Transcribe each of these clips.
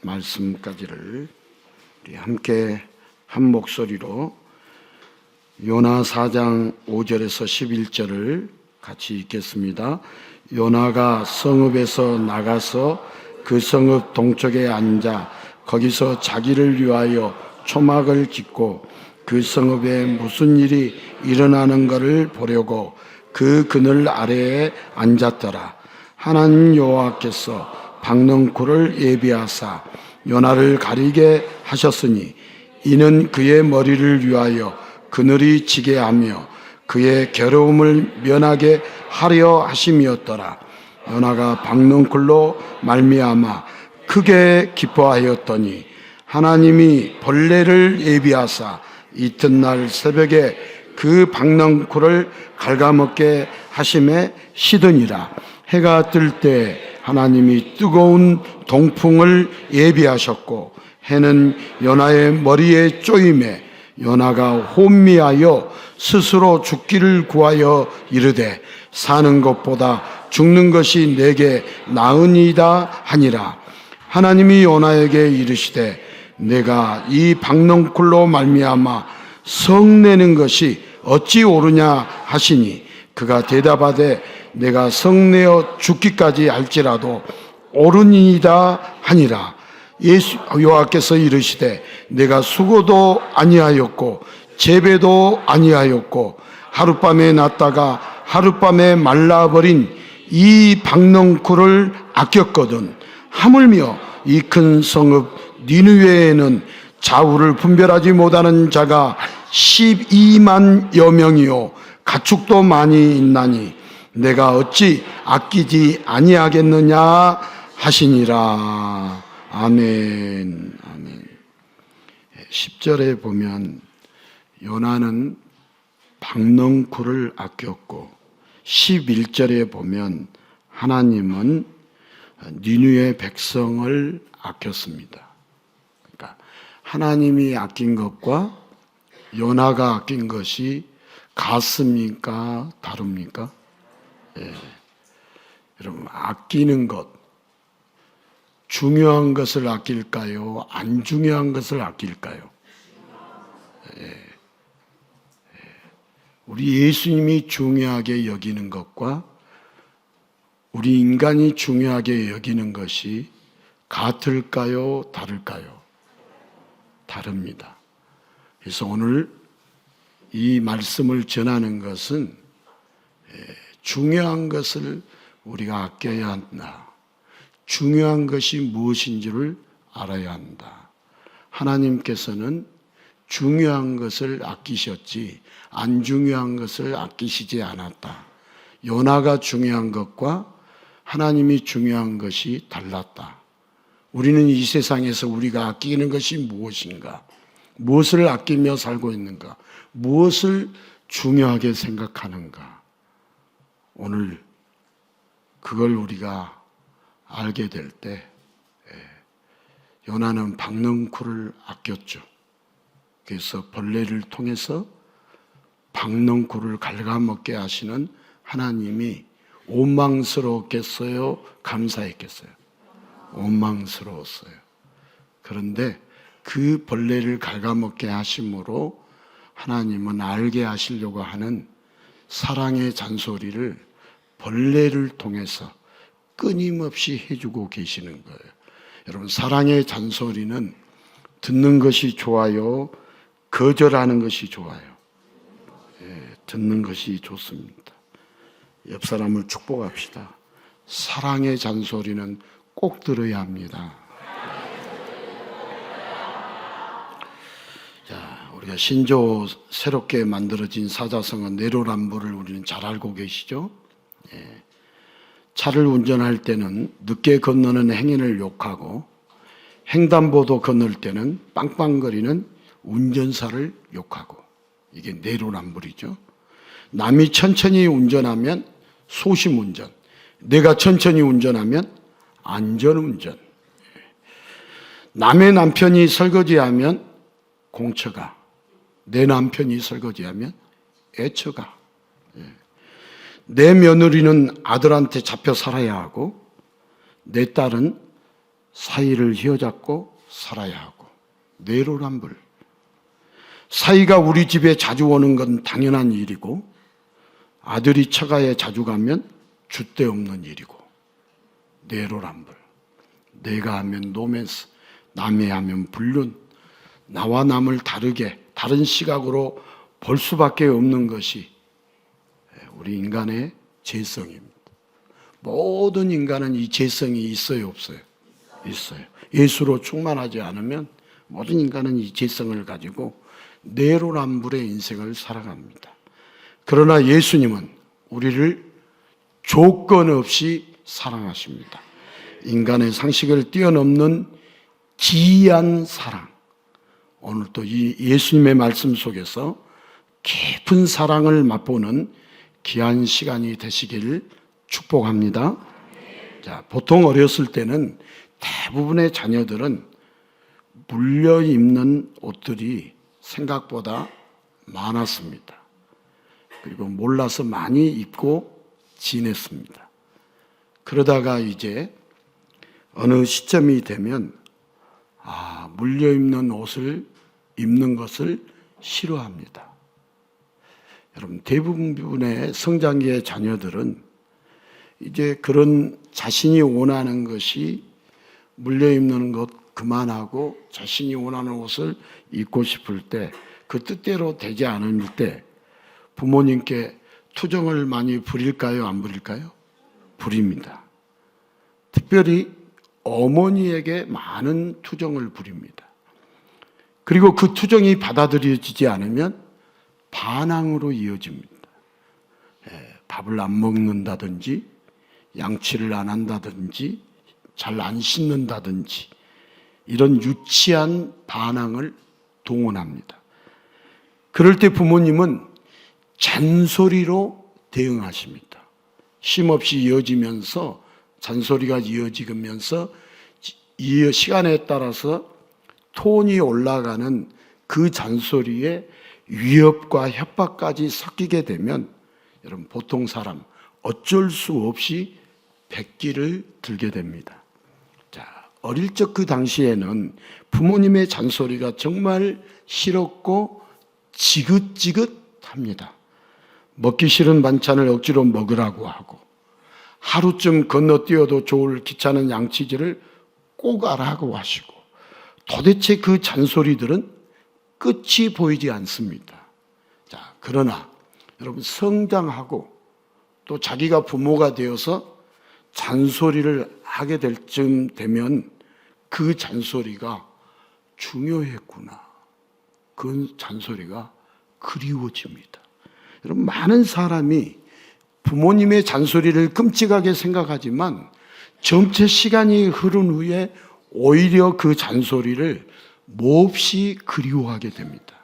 말씀까지를 우리 함께 한 목소리로 요나 4장 5절에서 11절을 같이 읽겠습니다. 요나가 성읍에서 나가서 그 성읍 동쪽에 앉아 거기서 자기를 위하여 초막을 짓고 그 성읍에 무슨 일이 일어나는 것을 보려고 그 그늘 아래에 앉았더라. 하나님 여호와께서 박넝쿨을 예비하사 요나를 가리게 하셨으니 이는 그의 머리를 위하여 그늘이 지게 하며 그의 괴로움을 면하게 하려 하심이었더라. 요나가 박넝쿨로 말미암아 크게 기뻐하였더니 하나님이 벌레를 예비하사 이튿날 새벽에 그 박넝쿨을 갉아먹게 하심에 시드니라. 해가 뜰 때 하나님이 뜨거운 동풍을 예비하셨고 해는 요나의 머리에 쪼임에 요나가 혼미하여 스스로 죽기를 구하여 이르되 사는 것보다 죽는 것이 내게 나으니이다 하니라. 하나님이 요나에게 이르시되 내가 이 박넝쿨로 말미암아 성내는 것이 어찌 옳으냐 하시니 그가 대답하되 내가 성내어 죽기까지 할지라도 옳으니이다 하니라. 여호와께서 이르시되 내가 수고도 아니하였고 재배도 아니하였고 하룻밤에 났다가 하룻밤에 말라버린 이 박넝쿨을 아꼈거든. 하물며 이 큰 성읍 니느웨에는 좌우를 분별하지 못하는 자가 12만여 명이요 가축도 많이 있나니 내가 어찌 아끼지 아니하겠느냐 하시니라. 아멘. 아멘. 10절에 보면 요나는 박넝쿨을 아꼈고 11절에 보면 하나님은 니느웨 백성을 아꼈습니다. 그러니까 하나님이 아낀 것과 요나가 아낀 것이 같습니까? 다릅니까? 예. 여러분, 아끼는 것, 중요한 것을 아낄까요? 안 중요한 것을 아낄까요? 우리 예수님이 중요하게 여기는 것과 우리 인간이 중요하게 여기는 것이 같을까요? 다를까요? 다릅니다. 그래서 오늘 이 말씀을 전하는 것은 중요한 것을 우리가 아껴야 한다. 중요한 것이 무엇인지를 알아야 한다. 하나님께서는 중요한 것을 아끼셨지 안 중요한 것을 아끼시지 않았다. 요나가 중요한 것과 하나님이 중요한 것이 달랐다. 우리는 이 세상에서 우리가 아끼는 것이 무엇인가? 무엇을 아끼며 살고 있는가? 무엇을 중요하게 생각하는가? 오늘 그걸 우리가 알게 될 때 요나는 박넝쿨을 아꼈죠. 그래서 벌레를 통해서 박넝쿨을 갉아먹게 하시는 하나님이 원망스러웠겠어요? 감사했겠어요? 원망스러웠어요. 그런데 그 벌레를 갉아먹게 하심으로 하나님은 알게 하시려고 하는 사랑의 잔소리를 벌레를 통해서 끊임없이 해주고 계시는 거예요. 여러분, 사랑의 잔소리는 듣는 것이 좋아요? 거절하는 것이 좋아요? 듣는 것이 좋습니다. 옆 사람을 축복합시다. 사랑의 잔소리는 꼭 들어야 합니다. 자, 우리가 신조 새롭게 만들어진 사자성어 내로남불을 우리는 잘 알고 계시죠? 차를 운전할 때는 늦게 건너는 행인을 욕하고 횡단보도 건널 때는 빵빵거리는 운전사를 욕하고, 이게 내로남불이죠. 남이 천천히 운전하면 소심운전, 내가 천천히 운전하면 안전운전. 남의 남편이 설거지하면 공처가, 내 남편이 설거지하면 애처가. 내 며느리는 아들한테 잡혀 살아야 하고 내 딸은 사이를 휘어잡고 살아야 하고, 내로남불. 사이가 우리 집에 자주 오는 건 당연한 일이고, 아들이 처가에 자주 가면 줏대 없는 일이고, 내로남불. 내가 하면 노면스, 남이 하면 불륜, 나와 남을 다르게, 다른 시각으로 볼 수밖에 없는 것이 우리 인간의 죄성입니다. 모든 인간은 이 죄성이 있어요, 없어요? 있어요. 예수로 충만하지 않으면 모든 인간은 이 죄성을 가지고 내로남불의 인생을 살아갑니다. 그러나 예수님은 우리를 조건 없이 사랑하십니다. 인간의 상식을 뛰어넘는 기이한 사랑. 오늘 또 이 예수님의 말씀 속에서 깊은 사랑을 맛보는 귀한 시간이 되시기를 축복합니다. 자, 보통 어렸을 때는 대부분의 자녀들은 물려 입는 옷들이 생각보다 많았습니다. 그리고 몰라서 많이 입고 지냈습니다. 그러다가 이제 어느 시점이 되면 물려 입는 옷을 입는 것을 싫어합니다. 여러분, 대부분의 성장기의 자녀들은 이제 그런 자신이 원하는 것이 물려 입는 것 그만하고 자신이 원하는 옷을 입고 싶을 때, 그 뜻대로 되지 않을 때 부모님께 투정을 많이 부릴까요? 안 부릴까요? 부립니다. 특별히 어머니에게 많은 투정을 부립니다. 그리고 그 투정이 받아들여지지 않으면 반항으로 이어집니다. 밥을 안 먹는다든지, 양치를 안 한다든지, 잘 안 씻는다든지, 이런 유치한 반항을 동원합니다. 그럴 때 부모님은 잔소리로 대응하십니다. 쉼없이 이어지면서, 잔소리가 이어지면서 이 시간에 따라서 톤이 올라가는 그 잔소리에 위협과 협박까지 섞이게 되면, 여러분, 보통 사람 어쩔 수 없이 백기를 들게 됩니다. 자, 어릴 적 그 당시에는 부모님의 잔소리가 정말 싫었고 지긋지긋합니다. 먹기 싫은 반찬을 억지로 먹으라고 하고, 하루쯤 건너뛰어도 좋을 귀찮은 양치질을 꼭 하라고 하시고, 도대체 그 잔소리들은 끝이 보이지 않습니다. 자, 그러나 여러분, 성장하고 또 자기가 부모가 되어서 잔소리를 하게 될 쯤 되면 그 잔소리가 중요했구나, 그 잔소리가 그리워집니다. 여러분, 많은 사람이 부모님의 잔소리를 끔찍하게 생각하지만 점차 시간이 흐른 후에 오히려 그 잔소리를 몹시 그리워하게 됩니다.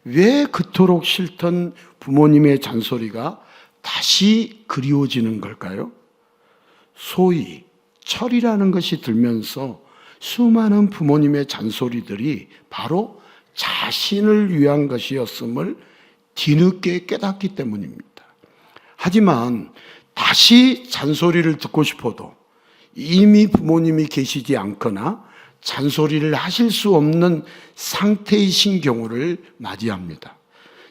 왜 그토록 싫던 부모님의 잔소리가 다시 그리워지는 걸까요? 소위 철이라는 것이 들면서 수많은 부모님의 잔소리들이 바로 자신을 위한 것이었음을 뒤늦게 깨닫기 때문입니다. 하지만 다시 잔소리를 듣고 싶어도 이미 부모님이 계시지 않거나 잔소리를 하실 수 없는 상태이신 경우를 맞이합니다.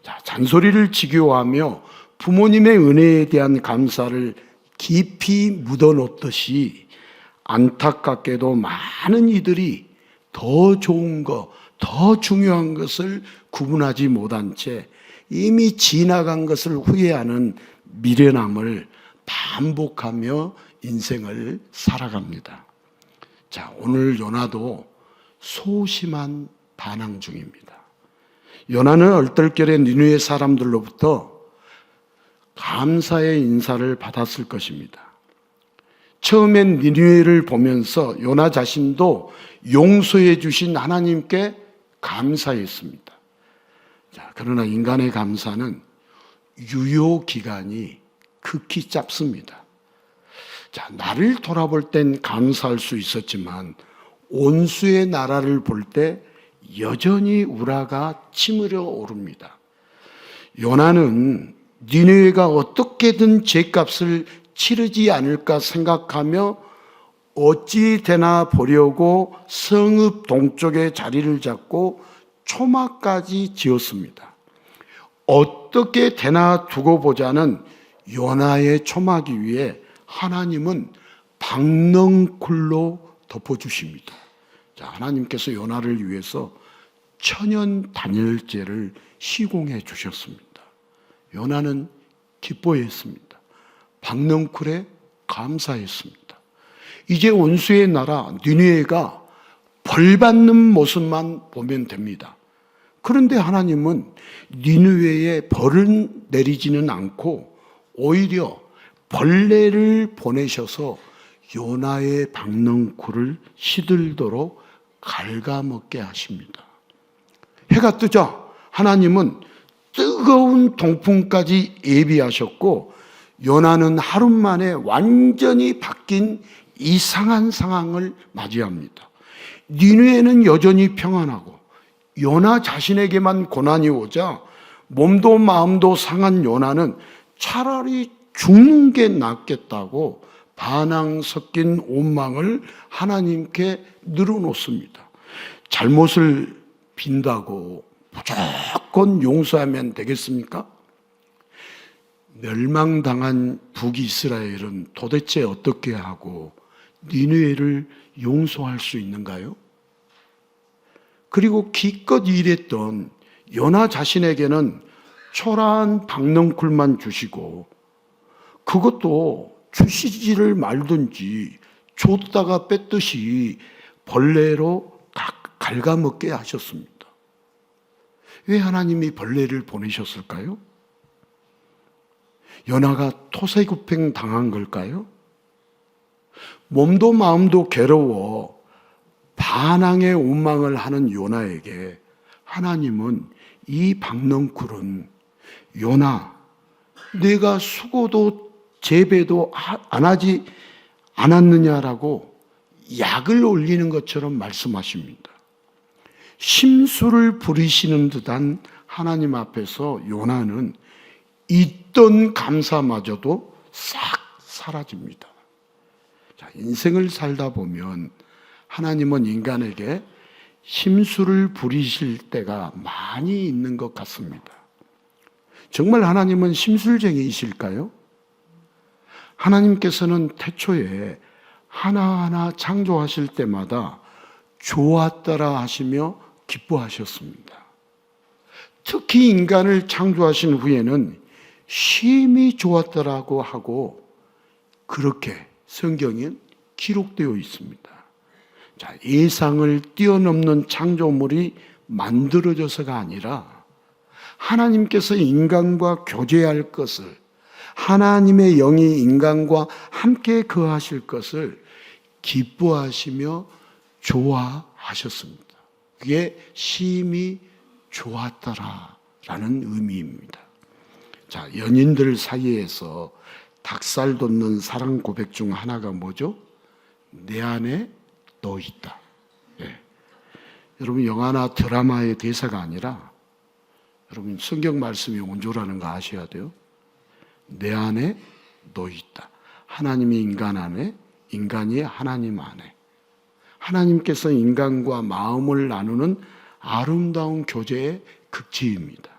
자, 잔소리를 지겨워하며 부모님의 은혜에 대한 감사를 깊이 묻어놓듯이 안타깝게도 많은 이들이 더 좋은 것, 더 중요한 것을 구분하지 못한 채 이미 지나간 것을 후회하는 미련함을 반복하며 인생을 살아갑니다. 자, 오늘 요나도 소심한 반항 중입니다. 요나는 얼떨결에 니느웨 사람들로부터 감사의 인사를 받았을 것입니다. 처음엔 니느웨를 보면서 요나 자신도 용서해 주신 하나님께 감사했습니다. 자, 그러나 인간의 감사는 유효 기간이 극히 짧습니다. 자, 나를 돌아볼 땐 감사할 수 있었지만 온수의 나라를 볼 때 여전히 우라가 치밀어 오릅니다. 요나는 니느웨가 어떻게든 죄값을 치르지 않을까 생각하며 어찌 되나 보려고 성읍 동쪽에 자리를 잡고 초막까지 지었습니다. 어떻게 되나 두고 보자는 요나의 초막이 위에 하나님은 박넝쿨로 덮어주십니다. 자, 하나님께서 요나를 위해서 천연 단열재를 시공해 주셨습니다. 요나는 기뻐했습니다. 박넝쿨에 감사했습니다. 이제 원수의 나라 니느웨가 벌받는 모습만 보면 됩니다. 그런데 하나님은 니느웨에 벌을 내리지는 않고 오히려 벌레를 보내셔서 요나의 박넝쿨을 시들도록 갉아먹게 하십니다. 해가 뜨자 하나님은 뜨거운 동풍까지 예비하셨고 요나는 하루 만에 완전히 바뀐 이상한 상황을 맞이합니다. 니느웨는 여전히 평안하고 요나 자신에게만 고난이 오자 몸도 마음도 상한 요나는 차라리 죽는 게 낫겠다고 반항 섞인 원망을 하나님께 늘어놓습니다. 잘못을 빈다고 무조건 용서하면 되겠습니까? 멸망당한 북이스라엘은 도대체 어떻게 하고 니느웨를 용서할 수 있는가요? 그리고 기껏 일했던 요나 자신에게는 초라한 박넝쿨만 주시고 그것도 주시지를 말든지 줬다가 뺐듯이 벌레로 갉아먹게 하셨습니다. 왜 하나님이 벌레를 보내셨을까요? 요나가 토세구팽 당한 걸까요? 몸도 마음도 괴로워 반항의 원망을 하는 요나에게 하나님은 이 박넝쿨은 요나, 내가 수고도 재배도 안 하지 않았느냐라고 약을 올리는 것처럼 말씀하십니다. 심술을 부리시는 듯한 하나님 앞에서 요나는 있던 감사마저도 싹 사라집니다. 자, 인생을 살다 보면 하나님은 인간에게 심술을 부리실 때가 많이 있는 것 같습니다. 정말 하나님은 심술쟁이이실까요? 하나님께서는 태초에 하나하나 창조하실 때마다 좋았더라 하시며 기뻐하셨습니다. 특히 인간을 창조하신 후에는 심히 좋았더라고 하고 그렇게 성경에 기록되어 있습니다. 자, 예상을 뛰어넘는 창조물이 만들어져서가 아니라 하나님께서 인간과 교제할 것을, 하나님의 영이 인간과 함께 거하실 것을 기뻐하시며 좋아하셨습니다. 그게 심히 좋았더라라는 의미입니다. 자, 연인들 사이에서 닭살 돋는 사랑 고백 중 하나가 뭐죠? 내 안에 너 있다. 예. 여러분, 영화나 드라마의 대사가 아니라 여러분 성경 말씀이 온조라는 거 아셔야 돼요. 내 안에 너 있다. 하나님이 인간 안에, 인간이 하나님 안에. 하나님께서 인간과 마음을 나누는 아름다운 교제의 극치입니다.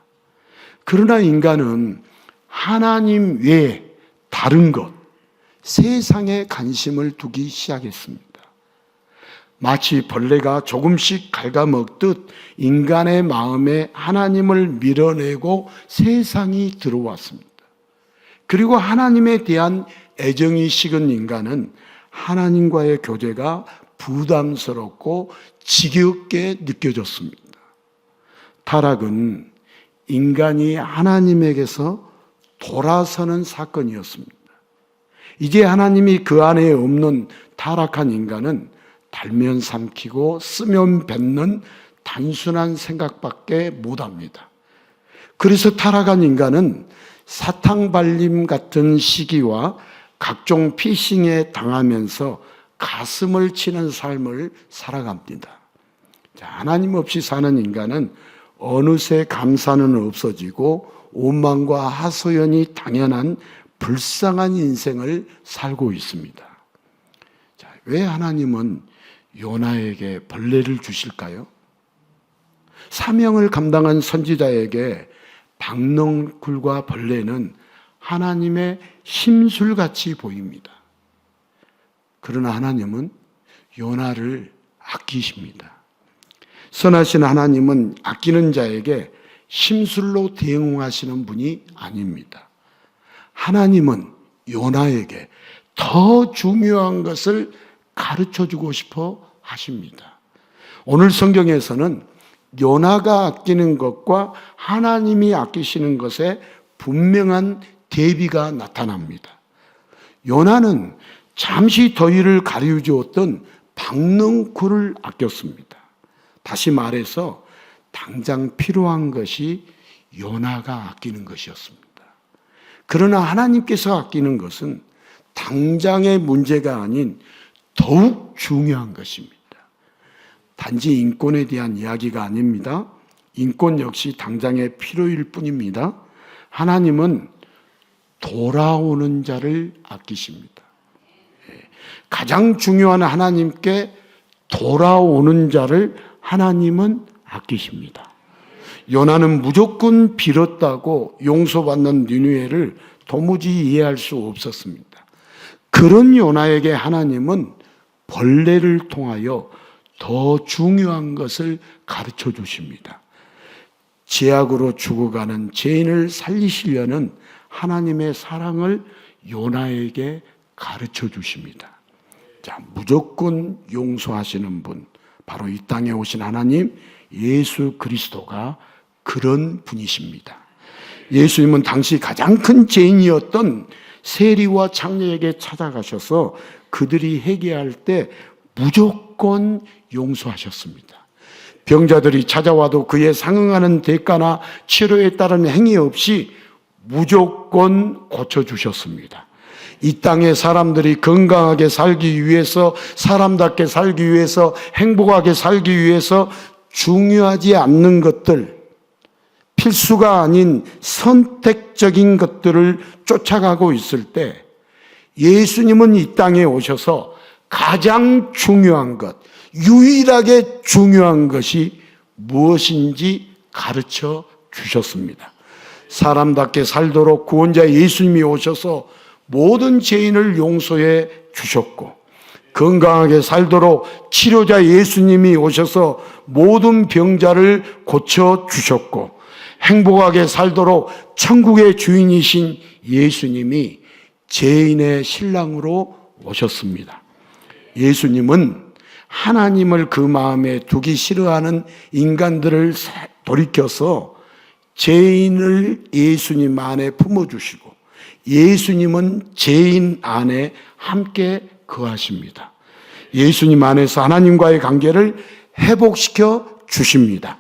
그러나 인간은 하나님 외에 다른 것, 세상에 관심을 두기 시작했습니다. 마치 벌레가 조금씩 갉아먹듯 인간의 마음에 하나님을 밀어내고 세상이 들어왔습니다. 그리고 하나님에 대한 애정이 식은 인간은 하나님과의 교제가 부담스럽고 지겹게 느껴졌습니다. 타락은 인간이 하나님에게서 돌아서는 사건이었습니다. 이제 하나님이 그 안에 없는 타락한 인간은 달면 삼키고 쓰면 뱉는 단순한 생각밖에 못합니다. 그래서 타락한 인간은 사탕발림 같은 시기와 각종 피싱에 당하면서 가슴을 치는 삶을 살아갑니다. 자, 하나님 없이 사는 인간은 어느새 감사는 없어지고 원망과 하소연이 당연한 불쌍한 인생을 살고 있습니다. 자, 왜 하나님은 요나에게 벌레를 주실까요? 사명을 감당한 선지자에게 박넝쿨과 벌레는 하나님의 심술같이 보입니다. 그러나 하나님은 요나를 아끼십니다. 선하신 하나님은 아끼는 자에게 심술로 대응하시는 분이 아닙니다. 하나님은 요나에게 더 중요한 것을 가르쳐주고 싶어 하십니다. 오늘 성경에서는 요나가 아끼는 것과 하나님이 아끼시는 것에 분명한 대비가 나타납니다. 요나는 잠시 더위를 가려주었던 박넝쿨을 아꼈습니다. 다시 말해서 당장 필요한 것이 요나가 아끼는 것이었습니다. 그러나 하나님께서 아끼는 것은 당장의 문제가 아닌 더욱 중요한 것입니다. 단지 인권에 대한 이야기가 아닙니다. 인권 역시 당장의 필요일 뿐입니다. 하나님은 돌아오는 자를 아끼십니다. 가장 중요한 하나님께 돌아오는 자를 하나님은 아끼십니다. 요나는 무조건 빌었다고 용서받는 니느웨를 도무지 이해할 수 없었습니다. 그런 요나에게 하나님은 벌레를 통하여 더 중요한 것을 가르쳐 주십니다. 죄악으로 죽어가는 죄인을 살리시려는 하나님의 사랑을 요나에게 가르쳐 주십니다. 자, 무조건 용서하시는 분, 바로 이 땅에 오신 하나님 예수 그리스도가 그런 분이십니다. 예수님은 당시 가장 큰 죄인이었던 세리와 창녀에게 찾아가셔서 그들이 회개할 때 무조건 용서하셨습니다. 병자들이 찾아와도 그에 상응하는 대가나 치료에 따른 행위 없이 무조건 고쳐주셨습니다. 이 땅의 사람들이 건강하게 살기 위해서, 사람답게 살기 위해서, 행복하게 살기 위해서 중요하지 않는 것들, 필수가 아닌 선택적인 것들을 쫓아가고 있을 때 예수님은 이 땅에 오셔서 가장 중요한 것, 유일하게 중요한 것이 무엇인지 가르쳐 주셨습니다. 사람답게 살도록 구원자 예수님이 오셔서 모든 죄인을 용서해 주셨고, 건강하게 살도록 치료자 예수님이 오셔서 모든 병자를 고쳐 주셨고, 행복하게 살도록 천국의 주인이신 예수님이 죄인의 신랑으로 오셨습니다. 예수님은 하나님을 그 마음에 두기 싫어하는 인간들을 돌이켜서 죄인을 예수님 안에 품어주시고, 예수님은 죄인 안에 함께 거하십니다. 예수님 안에서 하나님과의 관계를 회복시켜 주십니다.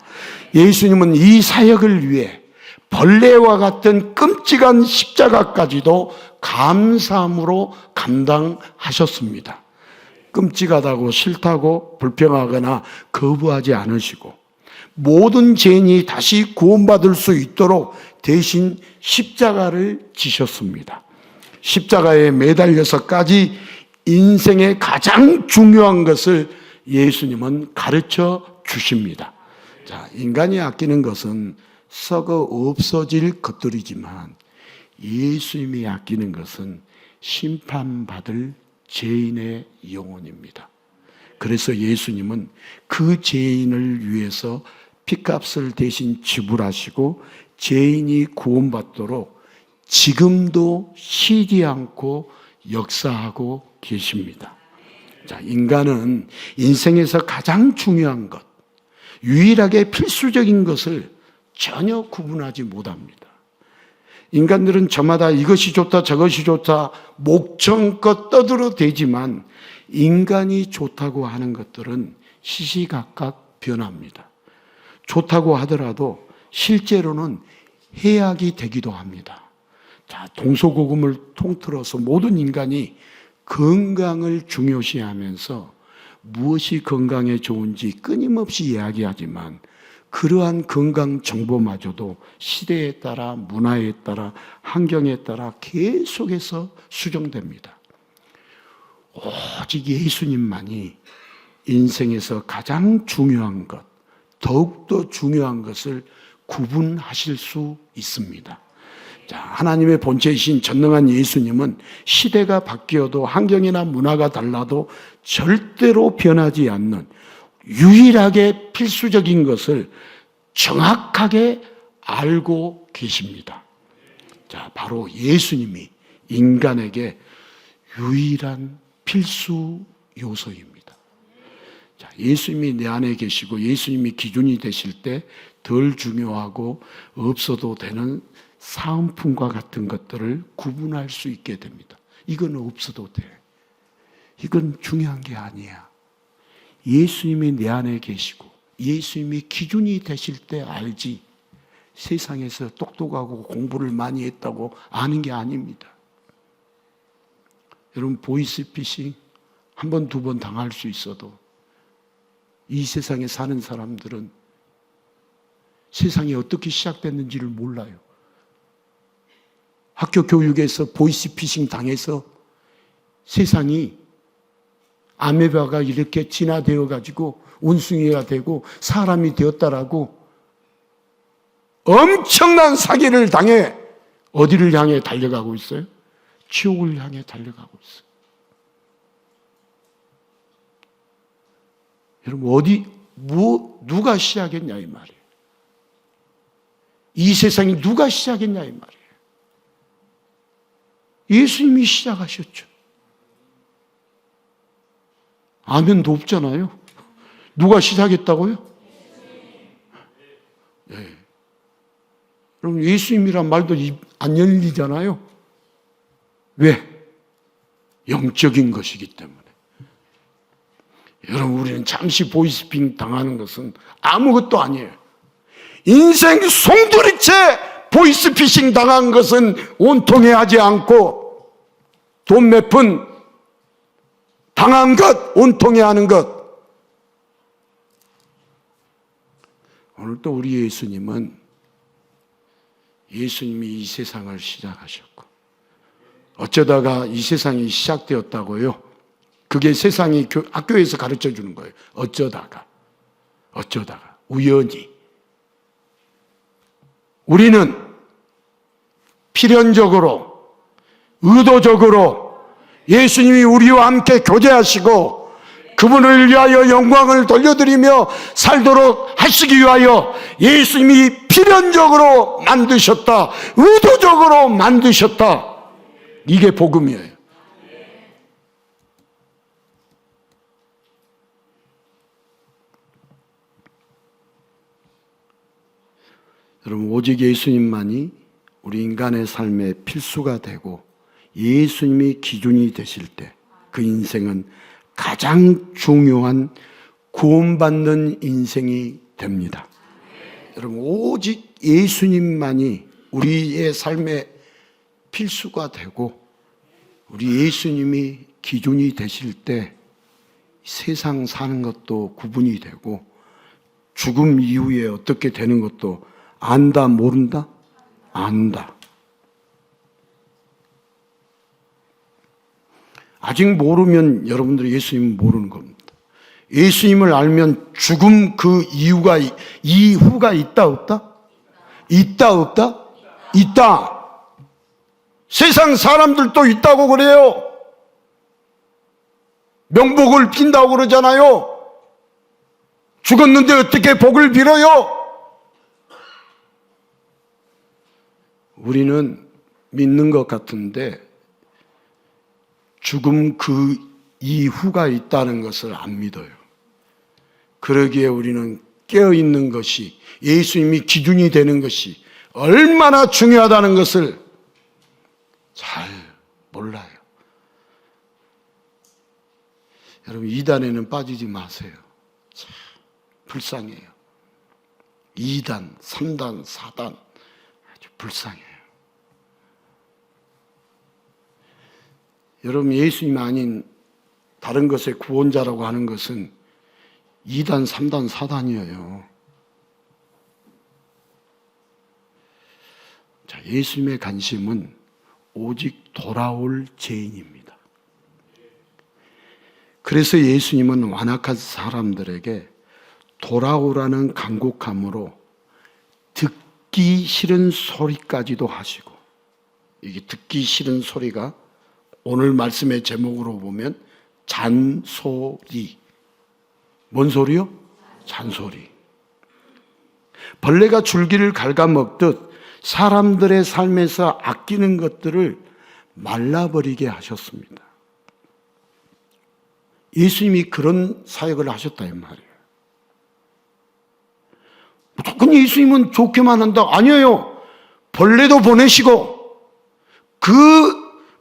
예수님은 이 사역을 위해 벌레와 같은 끔찍한 십자가까지도 감사함으로 감당하셨습니다. 끔찍하다고 싫다고 불평하거나 거부하지 않으시고, 모든 죄인이 다시 구원받을 수 있도록 대신 십자가를 지셨습니다. 십자가에 매달려서까지 인생의 가장 중요한 것을 예수님은 가르쳐 주십니다. 자, 인간이 아끼는 것은 썩어 없어질 것들이지만 예수님이 아끼는 것은 심판받을 죄인의 영혼입니다. 그래서 예수님은 그 죄인을 위해서 핏값을 대신 지불하시고 죄인이 구원받도록 지금도 쉬지 않고 역사하고 계십니다. 자, 인간은 인생에서 가장 중요한 것, 유일하게 필수적인 것을 전혀 구분하지 못합니다. 인간들은 저마다 이것이 좋다 저것이 좋다 목청껏 떠들어대지만 인간이 좋다고 하는 것들은 시시각각 변합니다. 좋다고 하더라도 실제로는 해악이 되기도 합니다. 자, 동서고금을 통틀어서 모든 인간이 건강을 중요시하면서 무엇이 건강에 좋은지 끊임없이 이야기하지만 그러한 건강 정보마저도 시대에 따라, 문화에 따라, 환경에 따라 계속해서 수정됩니다. 오직 예수님만이 인생에서 가장 중요한 것, 더욱더 중요한 것을 구분하실 수 있습니다. 자, 하나님의 본체이신 전능한 예수님은 시대가 바뀌어도 환경이나 문화가 달라도 절대로 변하지 않는 유일하게 필수적인 것을 정확하게 알고 계십니다. 자, 바로 예수님이 인간에게 유일한 필수 요소입니다. 자, 예수님이 내 안에 계시고 예수님이 기준이 되실 때 덜 중요하고 없어도 되는 사은품과 같은 것들을 구분할 수 있게 됩니다. 이건 없어도 돼. 이건 중요한 게 아니야. 예수님이 내 안에 계시고 예수님이 기준이 되실 때 알지, 세상에서 똑똑하고 공부를 많이 했다고 아는 게 아닙니다. 여러분, 보이스피싱 한 번, 두 번 당할 수 있어도 이 세상에 사는 사람들은 세상이 어떻게 시작됐는지를 몰라요. 학교 교육에서 보이스피싱 당해서 세상이 아메바가 이렇게 진화되어 가지고 원숭이가 되고 사람이 되었다라고 엄청난 사기를 당해 어디를 향해 달려가고 있어요? 지옥을 향해 달려가고 있어요. 여러분, 누가 시작했냐 이 말이에요. 이 세상이 누가 시작했냐 이 말이에요. 예수님이 시작하셨죠. 아멘도 없잖아요. 누가 시작했다고요? 네. 그럼 예수님이란 말도 안 열리잖아요. 왜? 영적인 것이기 때문에. 여러분, 우리는 잠시 보이스피싱 당하는 것은 아무것도 아니에요. 인생 송두리째 보이스피싱 당한 것은 온통해 하지 않고 돈 몇 푼 당한 것, 온통해 하는 것. 오늘 또 우리 예수님이 이 세상을 시작하셨고 어쩌다가 이 세상이 시작되었다고요? 그게 세상이 학교에서 가르쳐 주는 거예요. 어쩌다가 우연히. 우리는 필연적으로 의도적으로 예수님이 우리와 함께 교제하시고 그분을 위하여 영광을 돌려드리며 살도록 하시기 위하여 예수님이 필연적으로 만드셨다, 의도적으로 만드셨다. 이게 복음이에요. 여러분, 오직 예수님만이 우리 인간의 삶의 필수가 되고 예수님이 기준이 되실 때 그 인생은 가장 중요한 구원받는 인생이 됩니다. 여러분, 오직 예수님만이 우리의 삶의 필수가 되고 우리 예수님이 기준이 되실 때 세상 사는 것도 구분이 되고 죽음 이후에 어떻게 되는 것도 안다, 모른다? 안다. 아직 모르면 여러분들이 예수님을 모르는 겁니다. 예수님을 알면 죽음 그 이후가 있다, 없다? 있다, 없다? 있다. 세상 사람들도 있다고 그래요. 명복을 빈다고 그러잖아요. 죽었는데 어떻게 복을 빌어요? 우리는 믿는 것 같은데 죽음 그 이후가 있다는 것을 안 믿어요. 그러기에 우리는 깨어있는 것이, 예수님이 기준이 되는 것이 얼마나 중요하다는 것을 잘 몰라요. 여러분, 이단에는 빠지지 마세요. 참 불쌍해요. 2단, 3단, 4단 아주 불쌍해요. 여러분, 예수님 아닌 다른 것의 구원자라고 하는 것은 2단, 3단, 4단이에요. 자, 예수님의 관심은 오직 돌아올 죄인입니다. 그래서 예수님은 완악한 사람들에게 돌아오라는 간곡함으로 듣기 싫은 소리까지도 하시고, 이게 듣기 싫은 소리가 오늘 말씀의 제목으로 보면 잔소리. 뭔 소리요? 잔소리. 벌레가 줄기를 갉아먹듯 사람들의 삶에서 아끼는 것들을 말라버리게 하셨습니다. 예수님이 그런 사역을 하셨다 이 말이에요. 무조건 예수님은 좋게만 한다. 아니에요. 벌레도 보내시고 그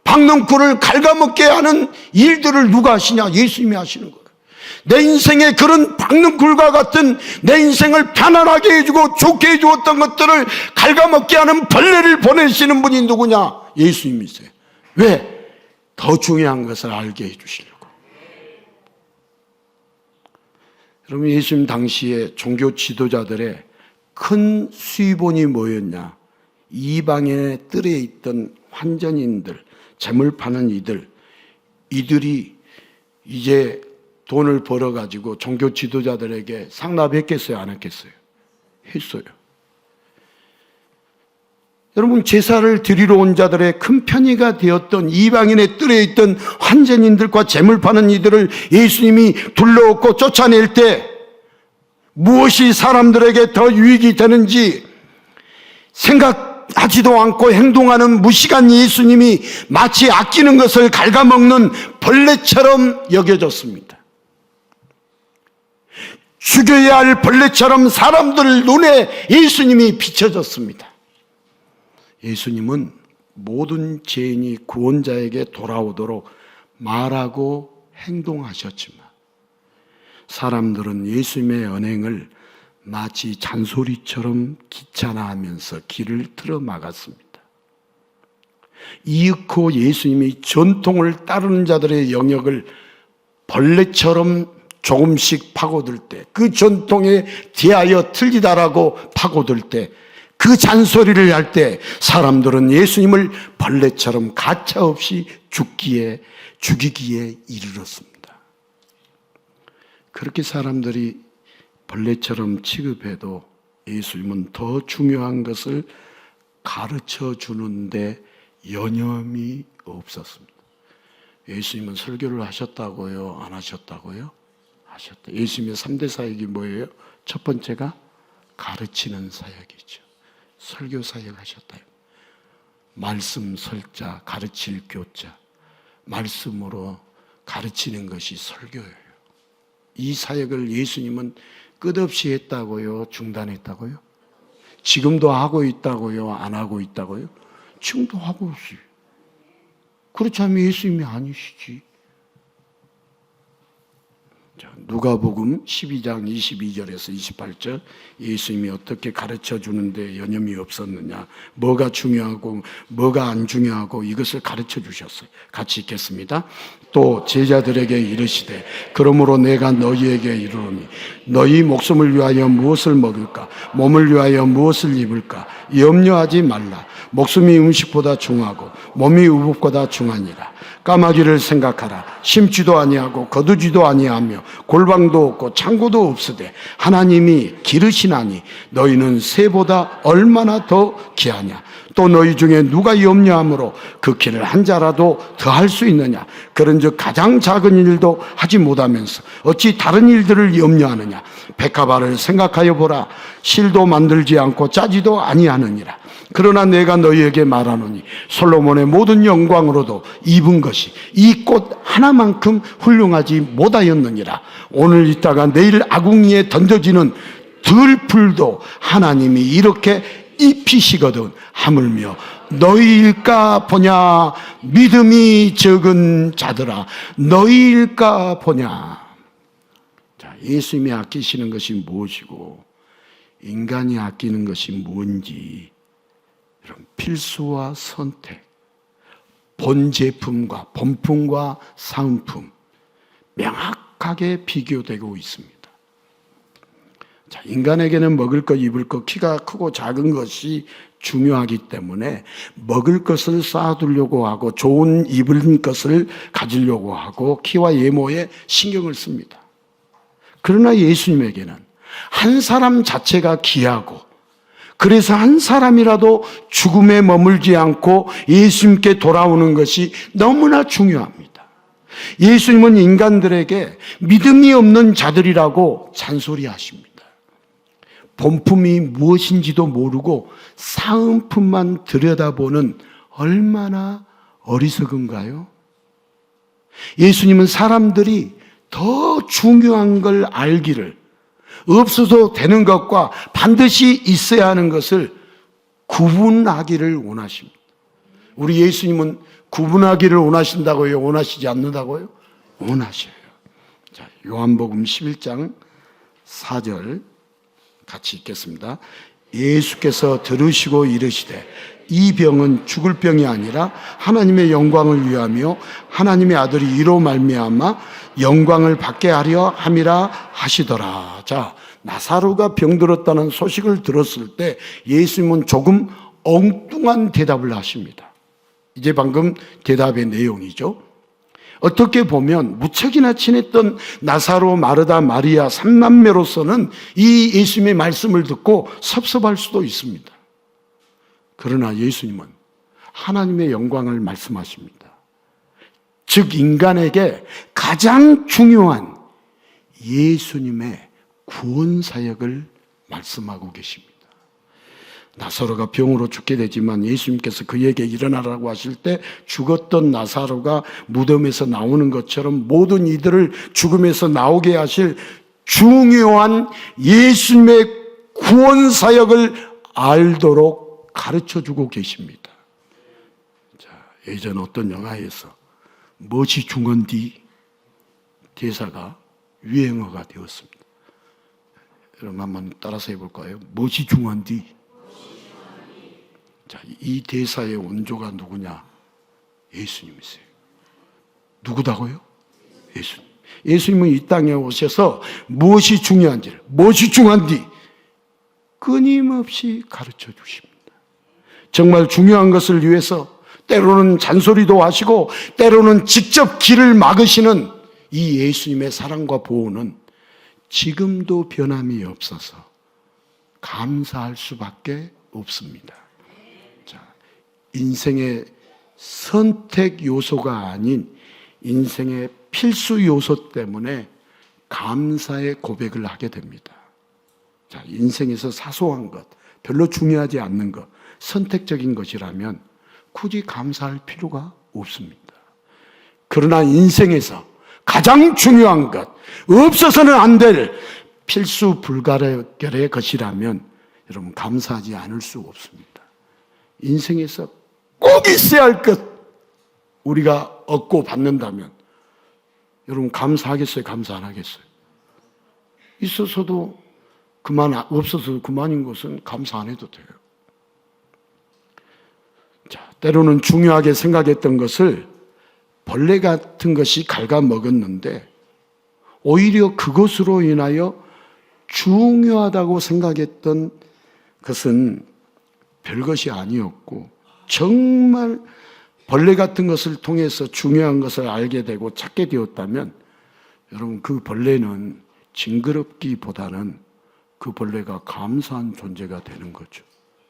박넝쿨을 갉아먹게 하는 일들을 누가 하시냐? 예수님이 하시는 거예요. 내 인생에 그런 박넝쿨과 같은 내 인생을 편안하게 해주고 좋게 해주었던 것들을 갉아먹게 하는 벌레를 보내시는 분이 누구냐? 예수님이세요. 왜? 더 중요한 것을 알게 해주시려고. 여러분, 예수님 당시에 종교 지도자들의 큰 수입원이 뭐였냐? 이방인의 뜰에 있던 환전인들, 재물 파는 이들이 이제 돈을 벌어가지고 종교 지도자들에게 상납했겠어요? 안 했겠어요? 했어요. 여러분, 제사를 드리러 온 자들의 큰 편의가 되었던 이방인의 뜰에 있던 환전인들과 재물 파는 이들을 예수님이 둘러엎고 쫓아낼 때 무엇이 사람들에게 더 유익이 되는지 생각하지도 않고 행동하는 무식한 예수님이 마치 아끼는 것을 갉아먹는 벌레처럼 여겨졌습니다. 죽여야 할 벌레처럼 사람들 눈에 예수님이 비춰졌습니다. 예수님은 모든 죄인이 구원자에게 돌아오도록 말하고 행동하셨지만 사람들은 예수님의 언행을 마치 잔소리처럼 귀찮아하면서 길을 틀어막았습니다. 이윽고 예수님이 전통을 따르는 자들의 영역을 벌레처럼 조금씩 파고들 때, 그 전통에 대하여 틀리다라고 파고들 때, 그 잔소리를 할 때 사람들은 예수님을 벌레처럼 가차없이 죽이기에 이르렀습니다. 그렇게 사람들이 벌레처럼 취급해도 예수님은 더 중요한 것을 가르쳐 주는데 여념이 없었습니다. 예수님은 설교를 하셨다고요? 안 하셨다고요? 하셨다. 예수님의 3대 사역이 뭐예요? 첫 번째가 가르치는 사역이죠. 설교 사역 하셨다요. 말씀 설자, 가르칠 교자. 말씀으로 가르치는 것이 설교예요. 이 사역을 예수님은 끝없이 했다고요? 중단했다고요? 지금도 하고 있다고요? 안 하고 있다고요? 지금도 하고 있어요. 그렇지 않으면 예수님이 아니시지. 누가복음 12장 22절에서 28절, 예수님이 어떻게 가르쳐 주는데 여념이 없었느냐, 뭐가 중요하고 뭐가 안 중요하고 이것을 가르쳐 주셨어요. 같이 읽겠습니다. 또 제자들에게 이르시되 그러므로 내가 너희에게 이르노니 너희 목숨을 위하여 무엇을 먹을까, 몸을 위하여 무엇을 입을까 염려하지 말라. 목숨이 음식보다 중하고 몸이 의복보다 중하니라. 까마귀를 생각하라. 심지도 아니하고 거두지도 아니하며 골방도 없고 창고도 없으되 하나님이 기르시나니 너희는 새보다 얼마나 더 귀하냐. 또 너희 중에 누가 염려함으로 그 키를 한 자라도 더할 수 있느냐. 그런즉 가장 작은 일도 하지 못하면서 어찌 다른 일들을 염려하느냐. 백합화를 생각하여 보라. 실도 만들지 않고 짜지도 아니하느니라. 그러나 내가 너희에게 말하노니 솔로몬의 모든 영광으로도 입은 것이 이 꽃 하나만큼 훌륭하지 못하였느니라. 오늘 있다가 내일 아궁이에 던져지는 들풀도 하나님이 이렇게 입히시거든. 하물며 너희일까 보냐. 믿음이 적은 자들아 너희일까 보냐. 자, 예수님이 아끼시는 것이 무엇이고 인간이 아끼는 것이 뭔지, 이런 필수와 선택, 본제품과 본품과 사은품 명확하게 비교되고 있습니다. 자, 인간에게는 먹을 것, 입을 것, 키가 크고 작은 것이 중요하기 때문에 먹을 것을 쌓아두려고 하고 좋은 입을 것을 가지려고 하고 키와 외모에 신경을 씁니다. 그러나 예수님에게는 한 사람 자체가 귀하고 그래서 한 사람이라도 죽음에 머물지 않고 예수님께 돌아오는 것이 너무나 중요합니다. 예수님은 인간들에게 믿음이 없는 자들이라고 잔소리하십니다. 본품이 무엇인지도 모르고 사은품만 들여다보는 얼마나 어리석은가요? 예수님은 사람들이 더 중요한 걸 알기를, 없어도 되는 것과 반드시 있어야 하는 것을 구분하기를 원하십니다. 우리 예수님은 구분하기를 원하신다고요? 원하시지 않는다고요? 원하셔요. 자, 요한복음 11장 4절 같이 읽겠습니다. 예수께서 들으시고 이르시되 이 병은 죽을 병이 아니라 하나님의 영광을 위하며 하나님의 아들이 이로 말미암아 영광을 받게 하려 함이라 하시더라. 자, 나사로가 병들었다는 소식을 들었을 때 예수님은 조금 엉뚱한 대답을 하십니다. 이제 방금 대답의 내용이죠. 어떻게 보면 무척이나 친했던 나사로, 마르다, 마리아 3남매로서는 이 예수님의 말씀을 듣고 섭섭할 수도 있습니다. 그러나 예수님은 하나님의 영광을 말씀하십니다. 즉 인간에게 가장 중요한 예수님의 구원 사역을 말씀하고 계십니다. 나사로가 병으로 죽게 되지만 예수님께서 그에게 일어나라고 하실 때 죽었던 나사로가 무덤에서 나오는 것처럼 모든 이들을 죽음에서 나오게 하실 중요한 예수님의 구원 사역을 알도록 가르쳐주고 계십니다. 자, 예전 어떤 영화에서 무엇이 중헌디 대사가 유행어가 되었습니다. 여러분 한번 따라서 해볼까요? 무엇이 중헌디? 자, 이 대사의 원조가 누구냐? 예수님이세요. 누구다고요? 예수님. 예수님은 이 땅에 오셔서 무엇이 중요한지를, 무엇이 중요한지 끊임없이 가르쳐 주십니다. 정말 중요한 것을 위해서 때로는 잔소리도 하시고 때로는 직접 길을 막으시는 이 예수님의 사랑과 보호는 지금도 변함이 없어서 감사할 수밖에 없습니다. 인생의 선택 요소가 아닌 인생의 필수 요소 때문에 감사의 고백을 하게 됩니다. 자, 인생에서 사소한 것, 별로 중요하지 않는 것, 선택적인 것이라면 굳이 감사할 필요가 없습니다. 그러나 인생에서 가장 중요한 것, 없어서는 안 될 필수 불가결의 것이라면 여러분 감사하지 않을 수 없습니다. 인생에서 꼭 있어야 할 것 우리가 얻고 받는다면 여러분 감사하겠어요? 감사 안 하겠어요? 있어서도 그만, 없어서도 그만인 것은 감사 안 해도 돼요. 자, 때로는 중요하게 생각했던 것을 벌레 같은 것이 갉아먹었는데 오히려 그것으로 인하여 중요하다고 생각했던 것은 별것이 아니었고 정말 벌레 같은 것을 통해서 중요한 것을 알게 되고 찾게 되었다면 여러분 그 벌레는 징그럽기보다는 그 벌레가 감사한 존재가 되는 거죠.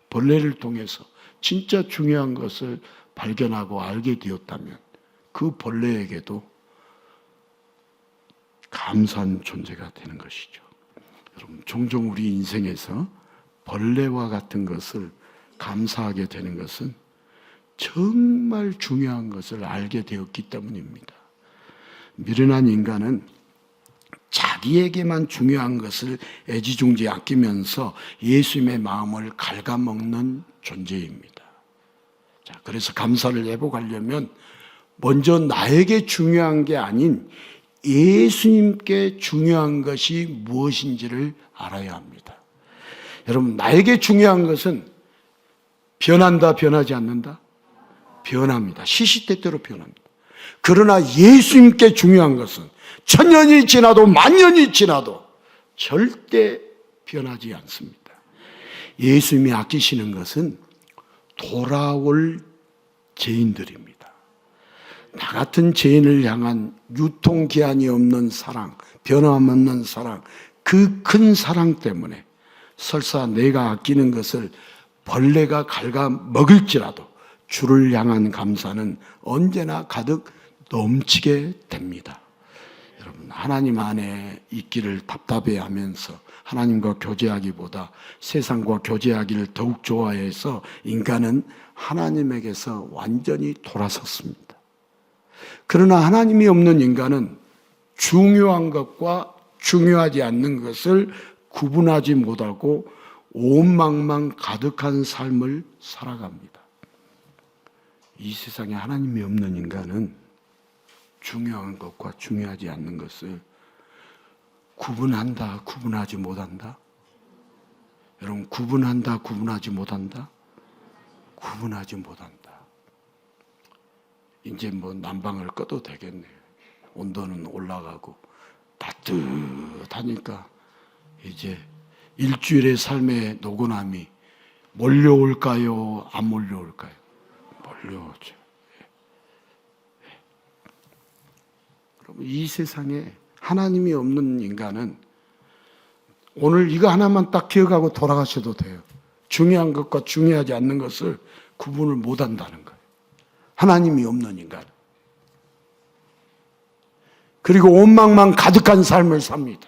벌레를 통해서 진짜 중요한 것을 발견하고 알게 되었다면 그 벌레에게도 감사한 존재가 되는 것이죠. 여러분 종종 우리 인생에서 벌레와 같은 것을 감사하게 되는 것은 정말 중요한 것을 알게 되었기 때문입니다. 미련한 인간은 자기에게만 중요한 것을 애지중지 아끼면서 예수님의 마음을 갉아먹는 존재입니다. 자, 그래서 감사를 회복하려면 먼저 나에게 중요한 게 아닌 예수님께 중요한 것이 무엇인지를 알아야 합니다. 여러분, 나에게 중요한 것은 변한다, 변하지 않는다? 변합니다. 시시때때로 변합니다. 그러나 예수님께 중요한 것은 천년이 지나도 만년이 지나도 절대 변하지 않습니다. 예수님이 아끼시는 것은 돌아올 죄인들입니다. 나 같은 죄인을 향한 유통기한이 없는 사랑, 변함없는 사랑, 그 큰 사랑 때문에 설사 내가 아끼는 것을 벌레가 갉아먹을지라도 주를 향한 감사는 언제나 가득 넘치게 됩니다. 여러분, 하나님 안에 있기를 답답해하면서 하나님과 교제하기보다 세상과 교제하기를 더욱 좋아해서 인간은 하나님에게서 완전히 돌아섰습니다. 그러나 하나님이 없는 인간은 중요한 것과 중요하지 않는 것을 구분하지 못하고 오만만 가득한 삶을 살아갑니다. 이 세상에 하나님이 없는 인간은 중요한 것과 중요하지 않는 것을 구분한다, 구분하지 못한다. 여러분, 구분한다, 구분하지 못한다. 구분하지 못한다. 이제 뭐 난방을 꺼도 되겠네요. 온도는 올라가고 따뜻하니까 이제 일주일의 삶의 노곤함이 몰려올까요? 안 몰려올까요? 몰려오죠. 여러분, 이 세상에 하나님이 없는 인간은 오늘 이거 하나만 딱 기억하고 돌아가셔도 돼요. 중요한 것과 중요하지 않는 것을 구분을 못한다는 거예요. 하나님이 없는 인간. 그리고 원망만 가득한 삶을 삽니다.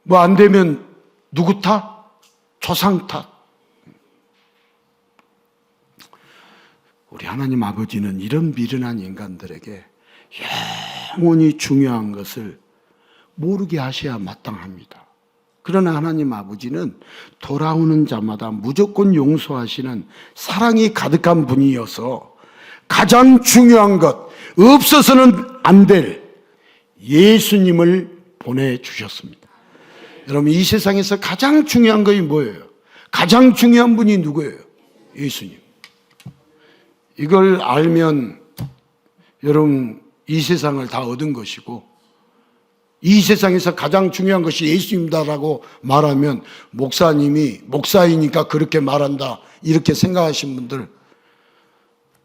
뭐 안 되면 누구 탓? 조상 탓. 우리 하나님 아버지는 이런 미련한 인간들에게 영원히 중요한 것을 모르게 하셔야 마땅합니다. 그러나 하나님 아버지는 돌아오는 자마다 무조건 용서하시는 사랑이 가득한 분이어서 가장 중요한 것, 없어서는 안 될 예수님을 보내주셨습니다. 여러분, 이 세상에서 가장 중요한 것이 뭐예요? 가장 중요한 분이 누구예요? 예수님. 이걸 알면 여러분 이 세상을 다 얻은 것이고, 이 세상에서 가장 중요한 것이 예수님이다라고 말하면 목사님이 목사이니까 그렇게 말한다 이렇게 생각하신 분들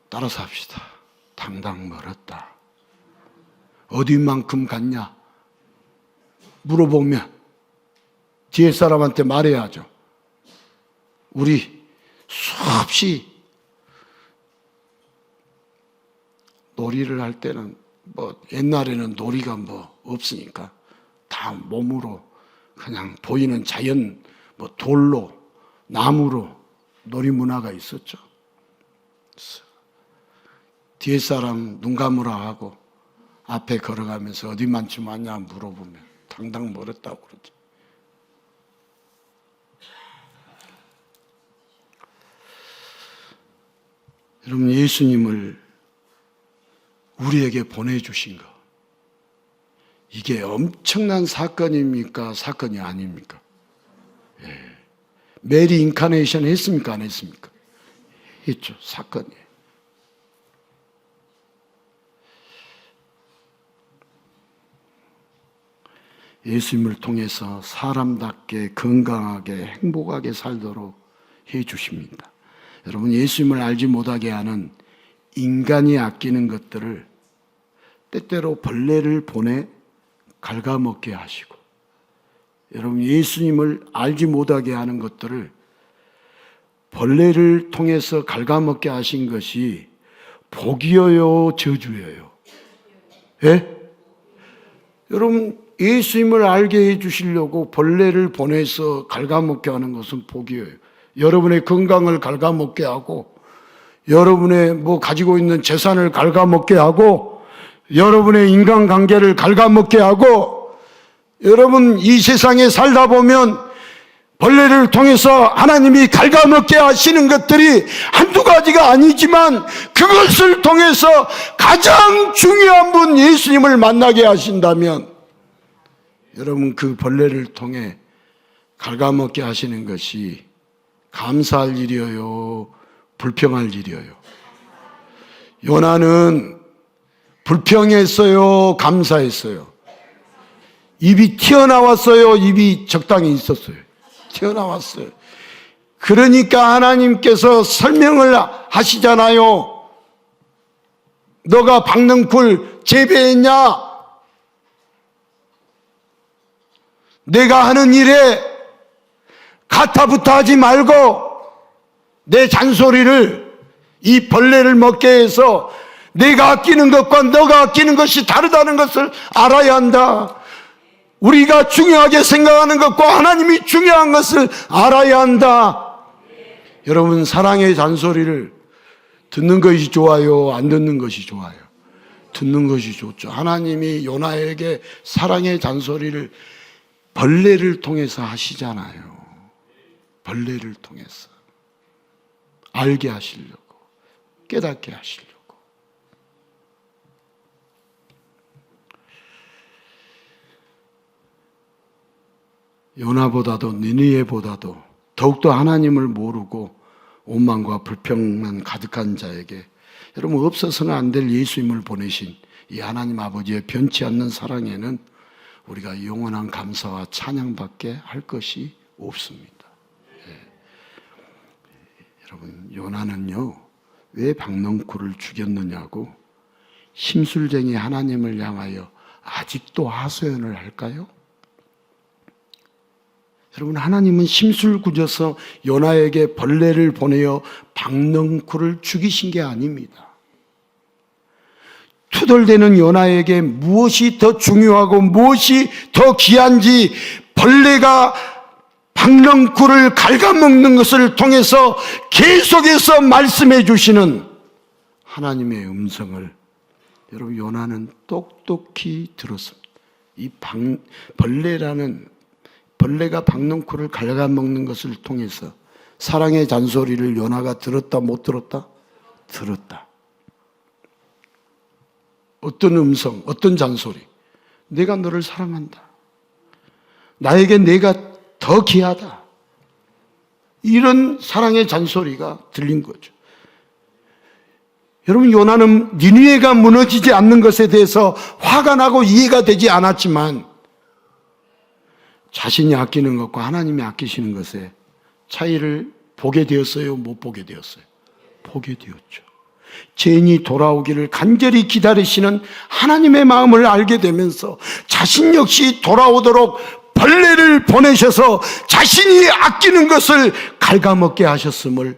따라서 합시다. 당당 멀었다. 어디만큼 갔냐? 물어보면 뒤에 사람한테 말해야죠. 우리 수없이 놀이를 할 때는 뭐 옛날에는 놀이가 뭐 없으니까 다 몸으로 그냥 보이는 자연 뭐 돌로 나무로 놀이 문화가 있었죠. 뒤에 사람 눈 감으라 하고 앞에 걸어가면서 어디만큼 왔냐 물어보면 당당 멀었다고 그러죠. 여러분, 예수님을 우리에게 보내주신 것, 이게 엄청난 사건입니까? 사건이 아닙니까? 예. 메리 인카네이션 했습니까? 안 했습니까? 했죠. 사건이에요. 예수님을 통해서 사람답게 건강하게 행복하게 살도록 해 주십니다. 여러분, 예수님을 알지 못하게 하는 인간이 아끼는 것들을 때때로 벌레를 보내 갉아먹게 하시고, 여러분 예수님을 알지 못하게 하는 것들을 벌레를 통해서 갉아먹게 하신 것이 복이여요, 저주여요? 예? 여러분, 예수님을 알게 해주시려고 벌레를 보내서 갉아먹게 하는 것은 복이에요. 여러분의 건강을 갉아먹게 하고, 여러분의 뭐 가지고 있는 재산을 갉아먹게 하고, 여러분의 인간관계를 갉아먹게 하고, 여러분 이 세상에 살다 보면 벌레를 통해서 하나님이 갉아먹게 하시는 것들이 한두 가지가 아니지만 그것을 통해서 가장 중요한 분 예수님을 만나게 하신다면 여러분 그 벌레를 통해 갉아먹게 하시는 것이 감사할 일이어요, 불평할 일이어요? 요나는 불평했어요, 감사했어요? 입이 튀어나왔어요? 입이 적당히 있었어요? 튀어나왔어요. 그러니까 하나님께서 설명을 하시잖아요. 너가 박넝쿨 재배했냐? 내가 하는 일에 가타부타 하지 말고 내 잔소리를, 이 벌레를 먹게 해서 내가 아끼는 것과 너가 아끼는 것이 다르다는 것을 알아야 한다. 우리가 중요하게 생각하는 것과 하나님이 중요한 것을 알아야 한다. 여러분, 사랑의 잔소리를 듣는 것이 좋아요? 안 듣는 것이 좋아요? 듣는 것이 좋죠. 하나님이 요나에게 사랑의 잔소리를 벌레를 통해서 하시잖아요. 벌레를 통해서 알게 하시려고, 깨닫게 하시려고. 요나보다도 니느웨보다도 더욱더 하나님을 모르고 오만과 불평만 가득한 자에게 여러분, 없어서는 안 될 예수님을 보내신 이 하나님 아버지의 변치 않는 사랑에는 우리가 영원한 감사와 찬양밖에 할 것이 없습니다. 예. 여러분, 요나는요, 왜 박넝쿨을 죽였느냐고 심술쟁이 하나님을 향하여 아직도 하소연을 할까요? 여러분, 하나님은 심술 꾸져서 요나에게 벌레를 보내어 박넝쿨을 죽이신 게 아닙니다. 투덜대는 요나에게 무엇이 더 중요하고 무엇이 더 귀한지 벌레가 박넝쿨을 갉아먹는 것을 통해서 계속해서 말씀해 주시는 하나님의 음성을 여러분, 요나는 똑똑히 들었습니다. 이 벌레가 박넝쿨을 갉아먹는 것을 통해서 사랑의 잔소리를 요나가 들었다 못 들었다? 들었다. 어떤 음성, 어떤 잔소리? 내가 너를 사랑한다. 나에게 내가 더 귀하다. 이런 사랑의 잔소리가 들린 거죠. 여러분, 요나는 니느웨가 무너지지 않는 것에 대해서 화가 나고 이해가 되지 않았지만 자신이 아끼는 것과 하나님이 아끼시는 것에 차이를 보게 되었어요? 못 보게 되었어요? 보게 되었죠. 죄인이 돌아오기를 간절히 기다리시는 하나님의 마음을 알게 되면서 자신 역시 돌아오도록 벌레를 보내셔서 자신이 아끼는 것을 갉아먹게 하셨음을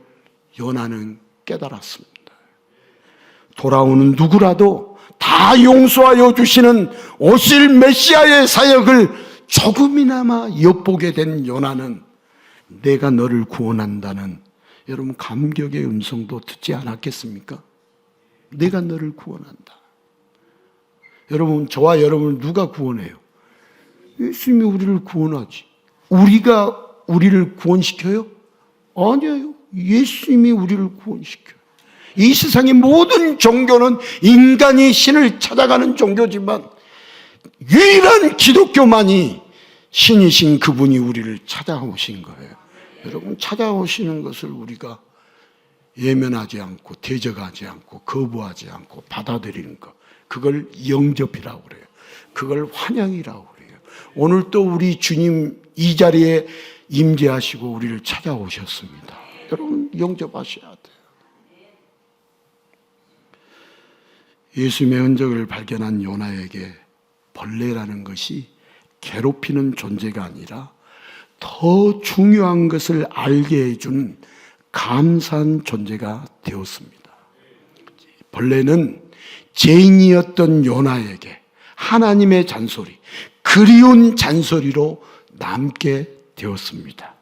요나는 깨달았습니다. 돌아오는 누구라도 다 용서하여 주시는 오실 메시아의 사역을 조금이나마 엿보게 된 요나는 내가 너를 구원한다는 여러분 감격의 음성도 듣지 않았겠습니까? 내가 너를 구원한다. 여러분, 저와 여러분을 누가 구원해요? 예수님이 우리를 구원하지. 우리가 우리를 구원시켜요? 아니에요. 예수님이 우리를 구원시켜요. 이 세상의 모든 종교는 인간이 신을 찾아가는 종교지만 유일한 기독교만이 신이신 그분이 우리를 찾아오신 거예요. 여러분, 찾아오시는 것을 우리가 예면하지 않고 대적하지 않고 거부하지 않고 받아들이는 것, 그걸 영접이라고 그래요. 그걸 환영이라고 그래요. 오늘 또 우리 주님 이 자리에 임재하시고 우리를 찾아오셨습니다. 여러분, 영접하셔야 돼요. 예수님의 흔적을 발견한 요나에게 벌레라는 것이 괴롭히는 존재가 아니라 더 중요한 것을 알게 해주는 감사한 존재가 되었습니다. 벌레는 죄인이었던 요나에게 하나님의 잔소리, 그리운 잔소리로 남게 되었습니다.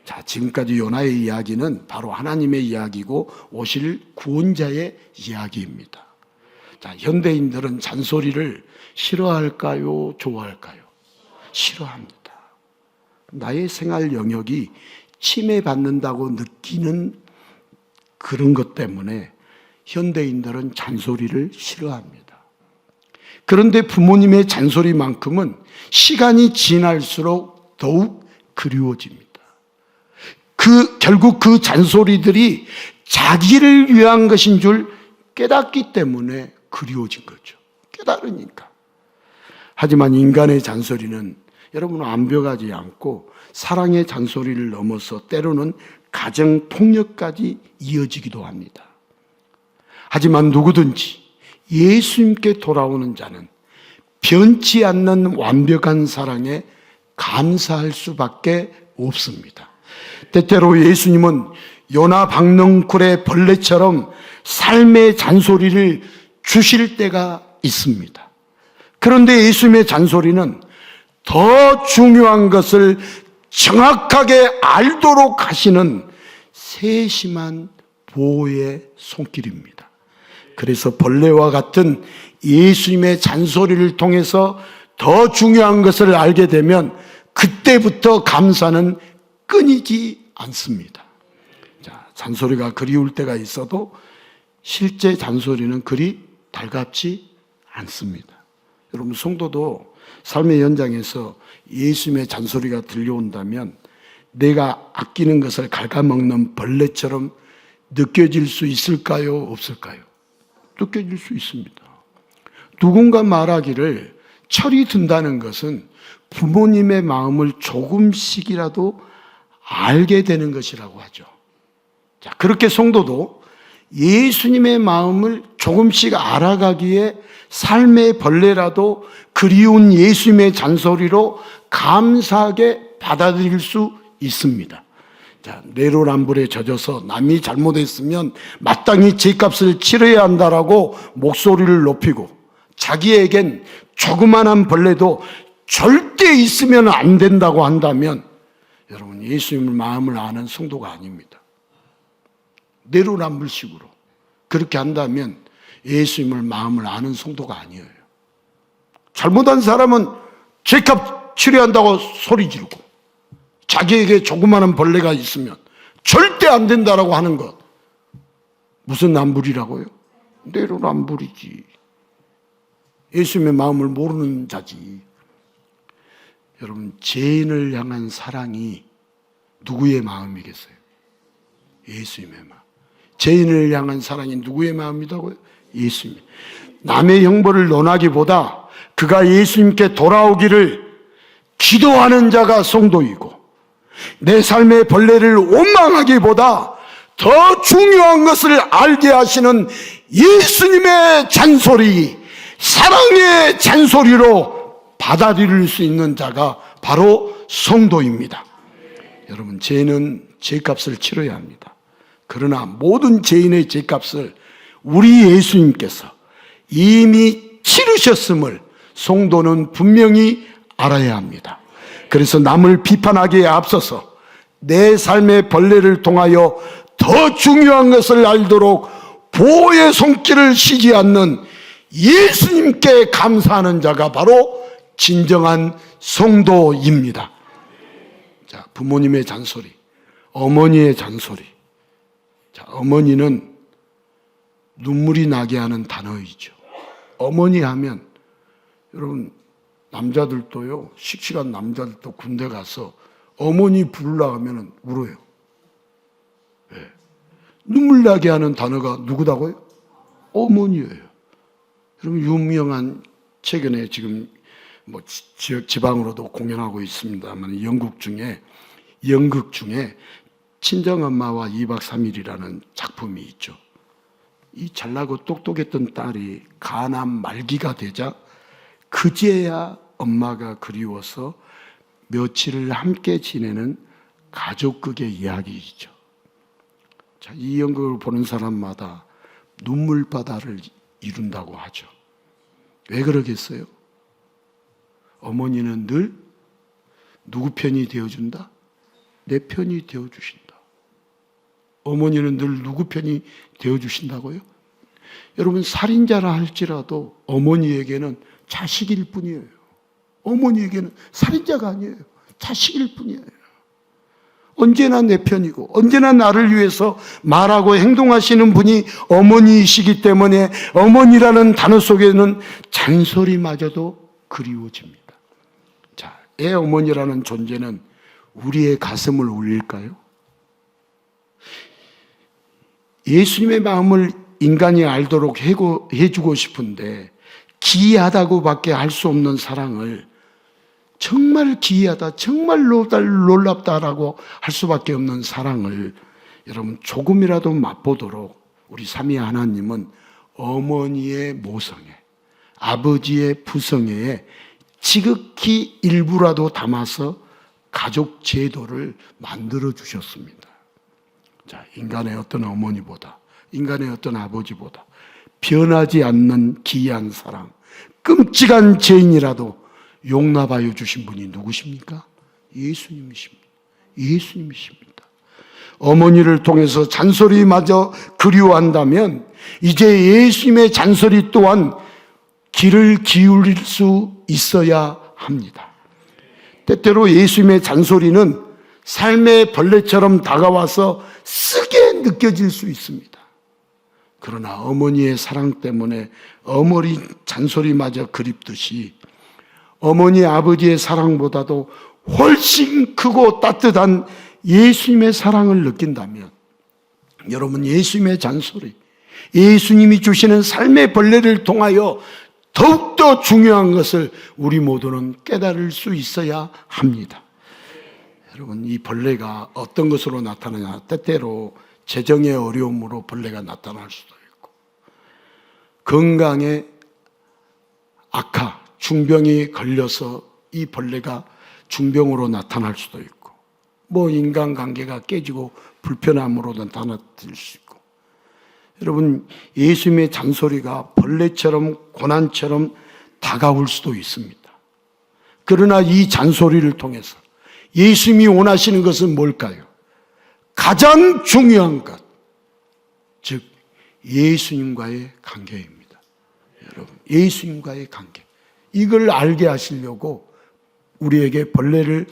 자, 지금까지 요나의 이야기는 바로 하나님의 이야기고 오실 구원자의 이야기입니다. 자, 현대인들은 잔소리를 싫어할까요? 좋아할까요? 싫어합니다. 나의 생활 영역이 침해받는다고 느끼는 그런 것 때문에 현대인들은 잔소리를 싫어합니다. 그런데 부모님의 잔소리만큼은 시간이 지날수록 더욱 그리워집니다. 결국 그 잔소리들이 자기를 위한 것인 줄 깨닫기 때문에 그리워진 거죠. 깨달으니까. 하지만 인간의 잔소리는 여러분 완벽하지 않고 사랑의 잔소리를 넘어서 때로는 가정폭력까지 이어지기도 합니다. 하지만 누구든지 예수님께 돌아오는 자는 변치 않는 완벽한 사랑에 감사할 수밖에 없습니다. 때때로 예수님은 요나 박넝쿨의 벌레처럼 삶의 잔소리를 주실 때가 있습니다. 그런데 예수님의 잔소리는 더 중요한 것을 정확하게 알도록 하시는 세심한 보호의 손길입니다. 그래서 벌레와 같은 예수님의 잔소리를 통해서 더 중요한 것을 알게 되면 그때부터 감사는 끊이지 않습니다. 자, 잔소리가 그리울 때가 있어도 실제 잔소리는 그리 달갑지 않습니다. 여러분, 성도도 삶의 현장에서 예수님의 잔소리가 들려온다면 내가 아끼는 것을 갉아먹는 벌레처럼 느껴질 수 있을까요? 없을까요? 느껴질 수 있습니다. 누군가 말하기를 철이 든다는 것은 부모님의 마음을 조금씩이라도 알게 되는 것이라고 하죠. 자, 그렇게 성도도 예수님의 마음을 조금씩 알아가기에 삶의 벌레라도 그리운 예수님의 잔소리로 감사하게 받아들일 수 있습니다. 자, 내로남불에 젖어서 남이 잘못했으면 마땅히 죄값을 치러야 한다라고 목소리를 높이고 자기에겐 조그만한 벌레도 절대 있으면 안 된다고 한다면 여러분, 예수님의 마음을 아는 성도가 아닙니다. 내로남불식으로 그렇게 한다면 예수님의 마음을 아는 성도가 아니에요. 잘못한 사람은 죄값 치러야 한다고 소리 지르고 자기에게 조그마한 벌레가 있으면 절대 안 된다라고 하는 것, 무슨 남불이라고요? 내로남불이지. 예수님의 마음을 모르는 자지. 여러분, 죄인을 향한 사랑이 누구의 마음이겠어요? 예수님의 마음. 죄인을 향한 사랑이 누구의 마음이라고요? 예수님. 남의 형벌을 논하기보다 그가 예수님께 돌아오기를 기도하는 자가 성도이고, 내 삶의 벌레를 원망하기보다 더 중요한 것을 알게 하시는 예수님의 잔소리, 사랑의 잔소리로 받아들일 수 있는 자가 바로 성도입니다. 여러분, 죄는 죄값을 치러야 합니다. 그러나 모든 죄인의 죄값을 우리 예수님께서 이미 치르셨음을 성도는 분명히 알아야 합니다. 그래서 남을 비판하기에 앞서서 내 삶의 벌레를 통하여 더 중요한 것을 알도록 보호의 손길을 쉬지 않는 예수님께 감사하는 자가 바로 진정한 성도입니다. 자, 부모님의 잔소리, 어머니의 잔소리. 자, 어머니는 눈물이 나게 하는 단어이죠. 어머니 하면 여러분, 남자들도요, 씩씩한 남자들도 군대 가서 어머니 부르려고 하면 울어요. 네. 눈물 나게 하는 단어가 누구다고요? 어머니예요. 여러분, 유명한 최근에 지금 뭐 지방으로도 공연하고 있습니다만 연극 중에 친정엄마와 2박 3일이라는 작품이 있죠. 이 잘나고 똑똑했던 딸이 간암 말기가 되자 그제야 엄마가 그리워서 며칠을 함께 지내는 가족극의 이야기이죠. 자, 이 연극을 보는 사람마다 눈물바다를 이룬다고 하죠. 왜 그러겠어요? 어머니는 늘 누구 편이 되어준다? 내 편이 되어주신다. 어머니는 늘 누구 편이 되어주신다고요? 여러분, 살인자라 할지라도 어머니에게는 자식일 뿐이에요. 어머니에게는 살인자가 아니에요. 자식일 뿐이에요. 언제나 내 편이고 언제나 나를 위해서 말하고 행동하시는 분이 어머니이시기 때문에 어머니라는 단어 속에는 잔소리마저도 그리워집니다. 자, 애 어머니라는 존재는 우리의 가슴을 울릴까요? 예수님의 마음을 인간이 알도록 해주고 싶은데 기이하다고밖에 할 수 없는 사랑을 정말 기이하다, 정말 놀랍다라고 할 수밖에 없는 사랑을 여러분 조금이라도 맛보도록 우리 삼위 하나님은 어머니의 모성애, 아버지의 부성애에 지극히 일부라도 담아서 가족 제도를 만들어 주셨습니다. 자, 인간의 어떤 어머니보다, 인간의 어떤 아버지보다 변하지 않는 기이한 사랑, 끔찍한 죄인이라도 용납하여 주신 분이 누구십니까? 예수님이십니다. 예수님이십니다. 어머니를 통해서 잔소리마저 그리워한다면 이제 예수님의 잔소리 또한 귀를 기울일 수 있어야 합니다. 때때로 예수님의 잔소리는 삶의 벌레처럼 다가와서 쓰게 느껴질 수 있습니다. 그러나 어머니의 사랑 때문에 어머니 잔소리마저 그립듯이 어머니 아버지의 사랑보다도 훨씬 크고 따뜻한 예수님의 사랑을 느낀다면 여러분 예수님의 잔소리, 예수님이 주시는 삶의 벌레를 통하여 더욱더 중요한 것을 우리 모두는 깨달을 수 있어야 합니다. 여러분 이 벌레가 어떤 것으로 나타나냐, 때때로 재정의 어려움으로 벌레가 나타날 수도 있고 건강에 악화, 중병이 걸려서 이 벌레가 중병으로 나타날 수도 있고 뭐 인간관계가 깨지고 불편함으로 나타날 수 있고 여러분 예수님의 잔소리가 벌레처럼 고난처럼 다가올 수도 있습니다. 그러나 이 잔소리를 통해서 예수님이 원하시는 것은 뭘까요? 가장 중요한 것, 즉 예수님과의 관계입니다. 여러분 예수님과의 관계, 이걸 알게 하시려고 우리에게 벌레를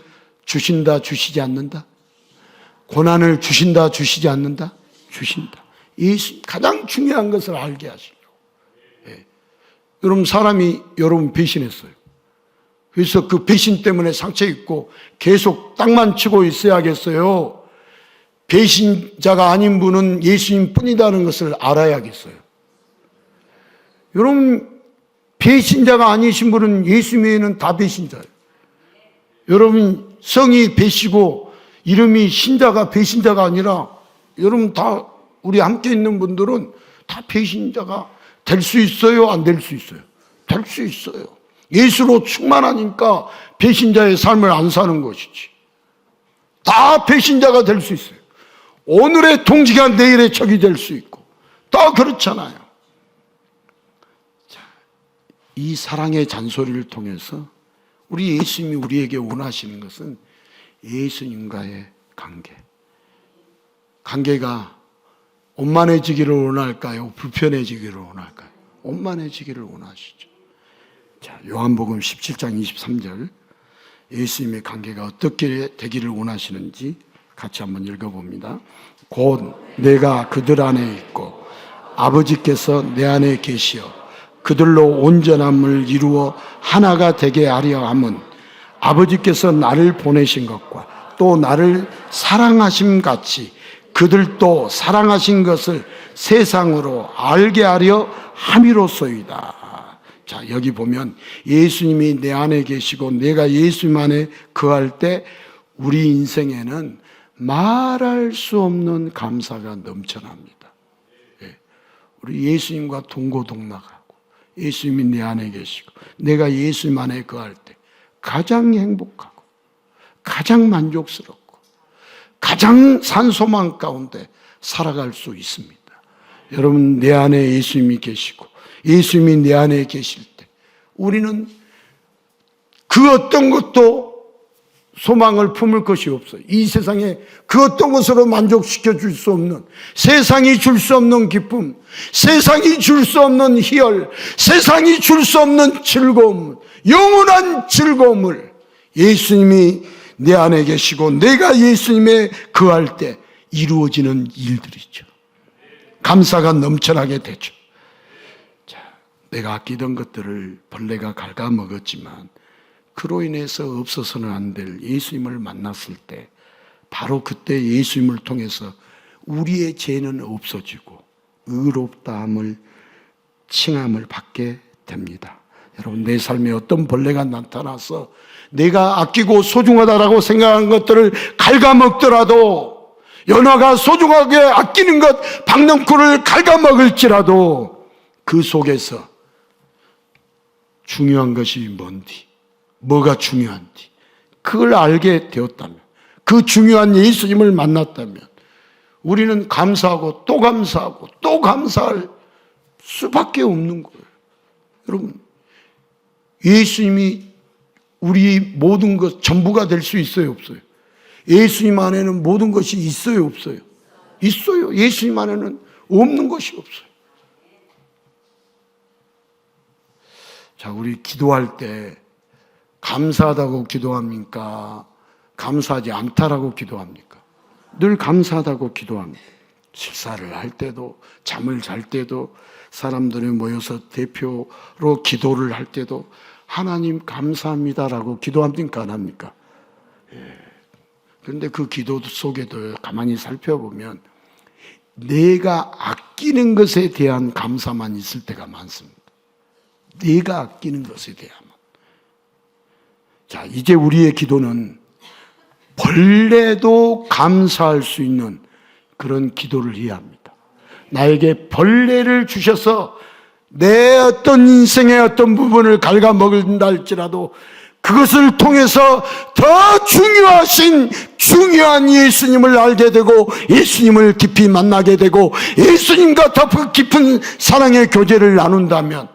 주신다 주시지 않는다? 고난을 주신다 주시지 않는다? 주신다. 예수 가장 중요한 것을 알게 하시려고. 예. 여러분 사람이 여러분 배신했어요. 그래서 그 배신 때문에 상처 입고 계속 땅만 치고 있어야겠어요? 배신자가 아닌 분은 예수님 뿐이라는 것을 알아야겠어요. 여러분 배신자가 아니신 분은 예수님 외에는 다 배신자예요. 여러분 성이 배시고 이름이 신자가 배신자가 아니라 여러분 다 우리 함께 있는 분들은 다 배신자가 될 수 있어요? 안 될 수 있어요? 될 수 있어요. 예수로 충만하니까 배신자의 삶을 안 사는 것이지. 다 배신자가 될 수 있어요. 오늘의 통지가 내일의 적이 될 수 있고 다 그렇잖아요. 이 사랑의 잔소리를 통해서 우리 예수님이 우리에게 원하시는 것은 예수님과의 관계. 관계가 원만해지기를 원할까요? 불편해지기를 원할까요? 원만해지기를 원하시죠. 자, 요한복음 17장 23절 예수님의 관계가 어떻게 되기를 원하시는지 같이 한번 읽어봅니다. 곧 내가 그들 안에 있고 아버지께서 내 안에 계시어 그들로 온전함을 이루어 하나가 되게 하려 함은 아버지께서 나를 보내신 것과 또 나를 사랑하심 같이 그들도 사랑하신 것을 세상으로 알게 하려 함이로소이다. 자, 여기 보면 예수님이 내 안에 계시고 내가 예수님 안에 거할 때 우리 인생에는 말할 수 없는 감사가 넘쳐납니다. 우리 예수님과 동고동락하고 예수님이 내 안에 계시고 내가 예수님 안에 거할 때 가장 행복하고 가장 만족스럽고 가장 산소망 가운데 살아갈 수 있습니다. 여러분 내 안에 예수님이 계시고 예수님이 내 안에 계실 때 우리는 그 어떤 것도 소망을 품을 것이 없어요. 이 세상에 그 어떤 것으로 만족시켜 줄 수 없는, 세상이 줄 수 없는 기쁨, 세상이 줄 수 없는 희열, 세상이 줄 수 없는 즐거움, 영원한 즐거움을 예수님이 내 안에 계시고 내가 예수님에 거할 때 이루어지는 일들이죠. 감사가 넘쳐나게 되죠. 자, 내가 아끼던 것들을 벌레가 갉아먹었지만 그로 인해서 없어서는 안 될 예수님을 만났을 때 바로 그때 예수님을 통해서 우리의 죄는 없어지고 의롭다함을 칭함을 받게 됩니다. 여러분, 내 삶에 어떤 벌레가 나타나서 내가 아끼고 소중하다라고 생각하는 것들을 갉아먹더라도, 연화가 소중하게 아끼는 것 박넝쿨을 갉아먹을지라도 그 속에서 중요한 것이 뭔지, 뭐가 중요한지 그걸 알게 되었다면, 그 중요한 예수님을 만났다면 우리는 감사하고 또 감사하고 또 감사할 수밖에 없는 거예요. 여러분, 예수님이 우리 모든 것 전부가 될 수 있어요, 없어요? 예수님 안에는 모든 것이 있어요, 없어요? 있어요. 예수님 안에는 없는 것이 없어요. 자, 우리 기도할 때 감사하다고 기도합니까? 감사하지 않다라고 기도합니까? 늘 감사하다고 기도합니다. 식사를 할 때도, 잠을 잘 때도, 사람들이 모여서 대표로 기도를 할 때도 하나님 감사합니다라고 기도합니까? 안 합니까? 그런데 그 기도 속에도 가만히 살펴보면 내가 아끼는 것에 대한 감사만 있을 때가 많습니다. 내가 아끼는 것에 대한. 자, 이제 우리의 기도는 벌레도 감사할 수 있는 그런 기도를 해야 합니다. 나에게 벌레를 주셔서 내 어떤 인생의 어떤 부분을 갉아먹는다 할지라도 그것을 통해서 더 중요하신 중요한 예수님을 알게 되고 예수님을 깊이 만나게 되고 예수님과 더 깊은 사랑의 교제를 나눈다면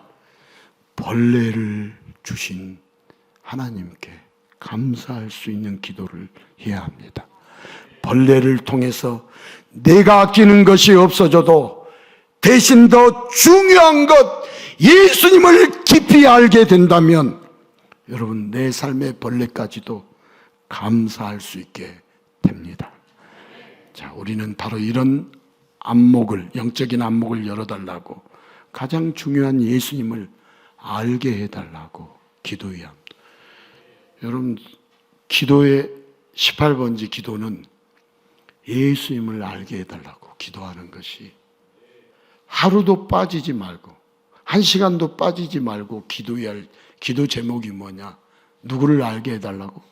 벌레를 주신 하나님께 감사할 수 있는 기도를 해야 합니다. 벌레를 통해서 내가 아끼는 것이 없어져도 대신 더 중요한 것 예수님을 깊이 알게 된다면 여러분, 내 삶의 벌레까지도 감사할 수 있게 됩니다. 자, 우리는 바로 이런 안목을, 영적인 안목을 열어달라고, 가장 중요한 예수님을 알게 해달라고 기도해야 합니다. 여러분, 기도의 18번지 기도는 예수님을 알게 해달라고 기도하는 것이, 하루도 빠지지 말고 한 시간도 빠지지 말고 기도해야 할 기도 제목이 뭐냐? 누구를 알게 해달라고?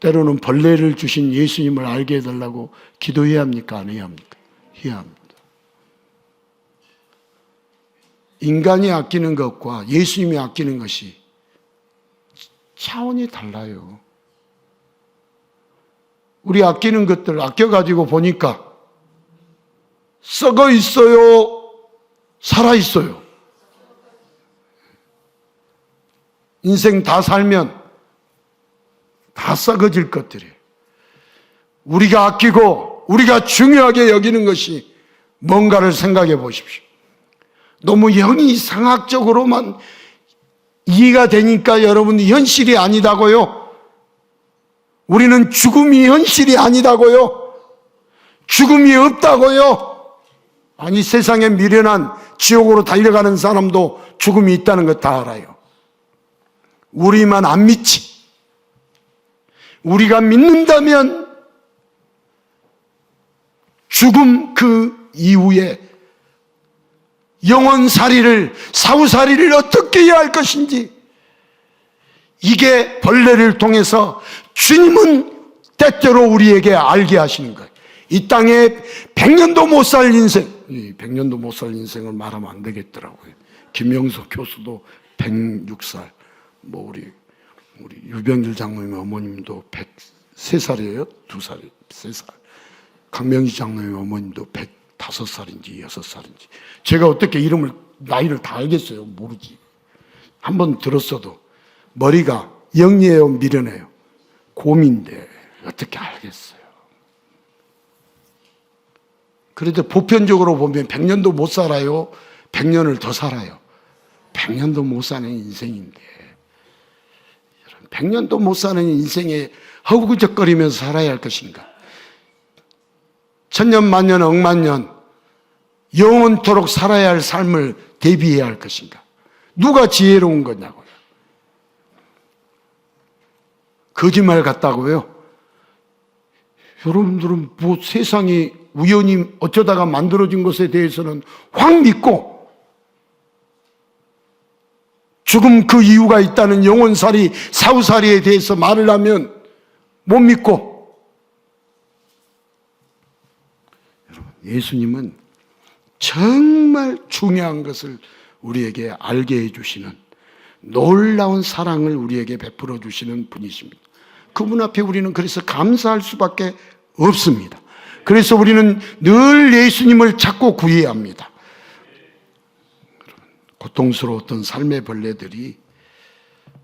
때로는 벌레를 주신 예수님을 알게 해달라고 기도해야 합니까? 안 해야 합니까? 해야 합니다. 인간이 아끼는 것과 예수님이 아끼는 것이 차원이 달라요. 우리 아끼는 것들 아껴가지고 보니까 썩어 있어요? 살아 있어요? 인생 다 살면 다 썩어질 것들이에요. 우리가 아끼고 우리가 중요하게 여기는 것이 뭔가를 생각해 보십시오. 너무 형이상학적으로만 이해가 되니까 여러분 현실이 아니다고요. 우리는 죽음이 현실이 아니다고요. 죽음이 없다고요. 아니, 세상에 미련한 지옥으로 달려가는 사람도 죽음이 있다는 거 다 알아요. 우리만 안 믿지. 우리가 믿는다면 죽음 그 이후에 영혼살이를, 사후살이를 어떻게 해야 할 것인지, 이게 벌레를 통해서 주님은 때때로 우리에게 알게 하시는 거예요. 이 땅에 100년도 못 살 인생, 100년도 못 살 인생을 말하면 안 되겠더라고요. 김영석 교수도 106살, 뭐 우리 유병길 장로님 어머님도 103살이에요? 2살, 3살. 강명지 장로님 어머님도 105살인지 6살인지. 제가 어떻게 나이를 다 알겠어요? 모르지. 한번 들었어도 머리가 영리해요, 미련해요? 곰인데 어떻게 알겠어요? 그래도 보편적으로 보면 100년도 못 살아요? 100년을 더 살아요? 100년도 못 사는 인생인데, 100년도 못 사는 인생에 허구적거리면서 살아야 할 것인가? 천년 만년 억만년 영원토록 살아야 할 삶을 대비해야 할 것인가? 누가 지혜로운 거냐고요? 거짓말 같다고요? 여러분들은 뭐 세상이 우연히 어쩌다가 만들어진 것에 대해서는 확 믿고 죽음 그 이유가 있다는 영혼살이 사후살이에 대해서 말을 하면 못 믿고, 여러분, 예수님은 정말 중요한 것을 우리에게 알게 해주시는, 놀라운 사랑을 우리에게 베풀어 주시는 분이십니다. 그분 앞에 우리는 그래서 감사할 수밖에 없습니다. 그래서 우리는 늘 예수님을 찾고 구해야 합니다. 고통스러웠던 삶의 벌레들이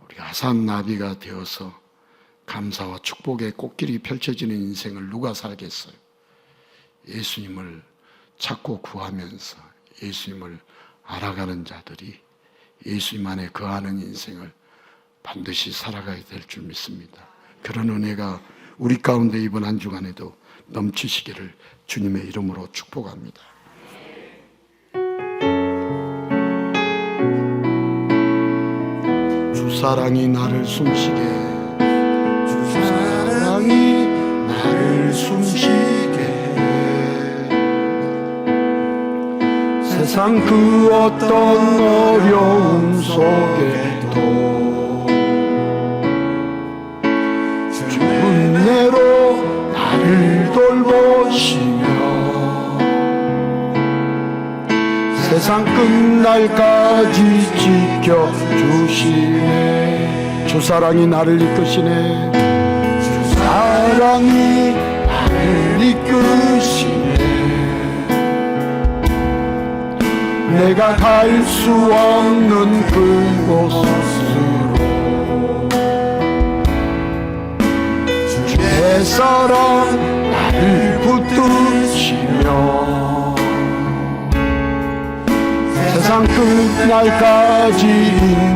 우리가 하산나비가 되어서 감사와 축복의 꽃길이 펼쳐지는 인생을 누가 살겠어요? 예수님을 찾고 구하면서 예수님을 알아가는 자들이 예수님 안에 거하는 인생을 반드시 살아가야 될 줄 믿습니다. 그런 은혜가 우리 가운데 이번 한 주간에도 넘치시기를 주님의 이름으로 축복합니다. 주 사랑이 나를 숨쉬게, 주 사랑이 나를 숨쉬게, 세상 그 어떤 어려움 속에도 주 은혜로 나를 돌보시며 세상 끝날까지 지켜주시네. 주 사랑이 나를 이끄시네. 주 사랑이 나를 이끄시네. 내가 갈 수 없는 그곳으로 주의 사랑 나를 붙드시며 세상 끝날까지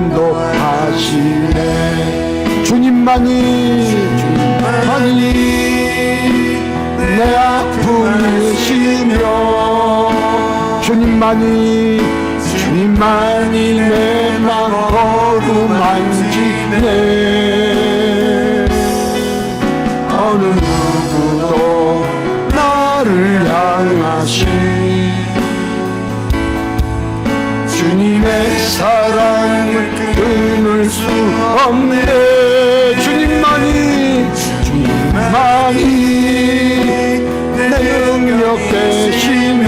인도하시네. 주님만이 내 아픔이시며 주님만이 내 맘 어루만지네. 어느 누구도 나를 향하신 주님의 사랑을 끊을 수 없네. 주님만이 내 능력 되시며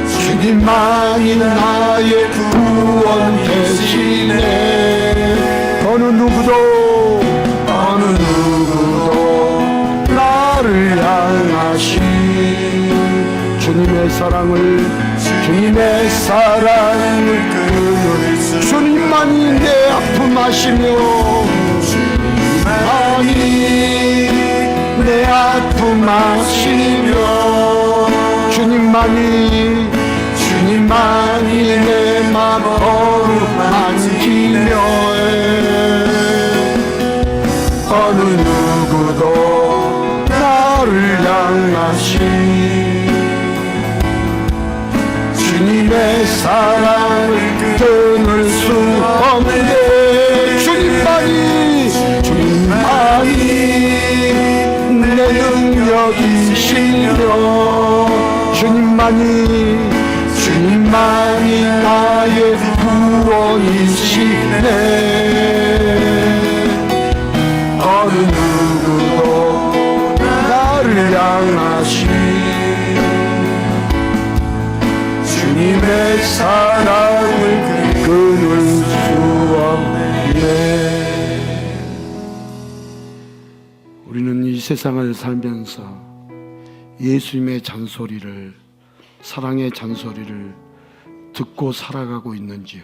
주님만이 나의 구원 되시네. 어느 누구도 나를 향하신 주님의 사랑을 끊을 수 주님만이 내 아픔 아시며 주님만이 내 아픔 아시며 주님만이 내 맘 어루만지며 어느 누구도 나를 향하신 주님의 사랑을 끊을 수 없네. 주님만이 내 능력이시며 주님만이 나의 구원이시네. 어느 누구도 나를 향하신 주님의 사랑을 끊을 수 없네. 우리는 이 세상을 살면서 예수님의 잔소리를, 사랑의 잔소리를 듣고 살아가고 있는지요?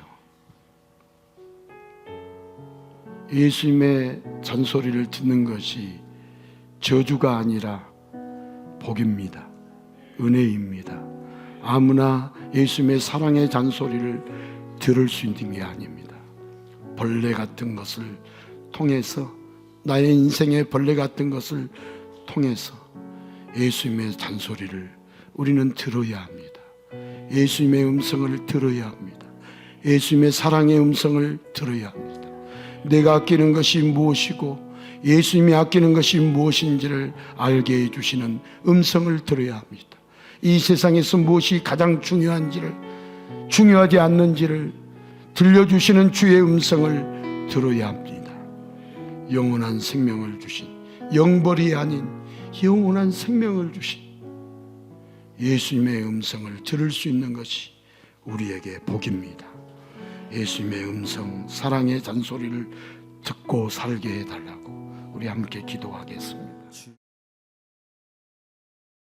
예수님의 잔소리를 듣는 것이 저주가 아니라 복입니다. 은혜입니다. 아무나 예수님의 사랑의 잔소리를 들을 수 있는 게 아닙니다. 벌레 같은 것을 통해서, 나의 인생의 벌레 같은 것을 통해서 예수님의 잔소리를 우리는 들어야 합니다. 예수님의 음성을 들어야 합니다. 예수님의 사랑의 음성을 들어야 합니다. 내가 아끼는 것이 무엇이고 예수님이 아끼는 것이 무엇인지를 알게 해주시는 음성을 들어야 합니다. 이 세상에서 무엇이 가장 중요한지를 중요하지 않는지를 들려주시는 주의 음성을 들어야 합니다. 영원한 생명을 주신, 영벌이 아닌 영원한 생명을 주신 예수님의 음성을 들을 수 있는 것이 우리에게 복입니다. 예수님의 음성, 사랑의 잔소리를 듣고 살게 해달라고 우리 함께 기도하겠습니다.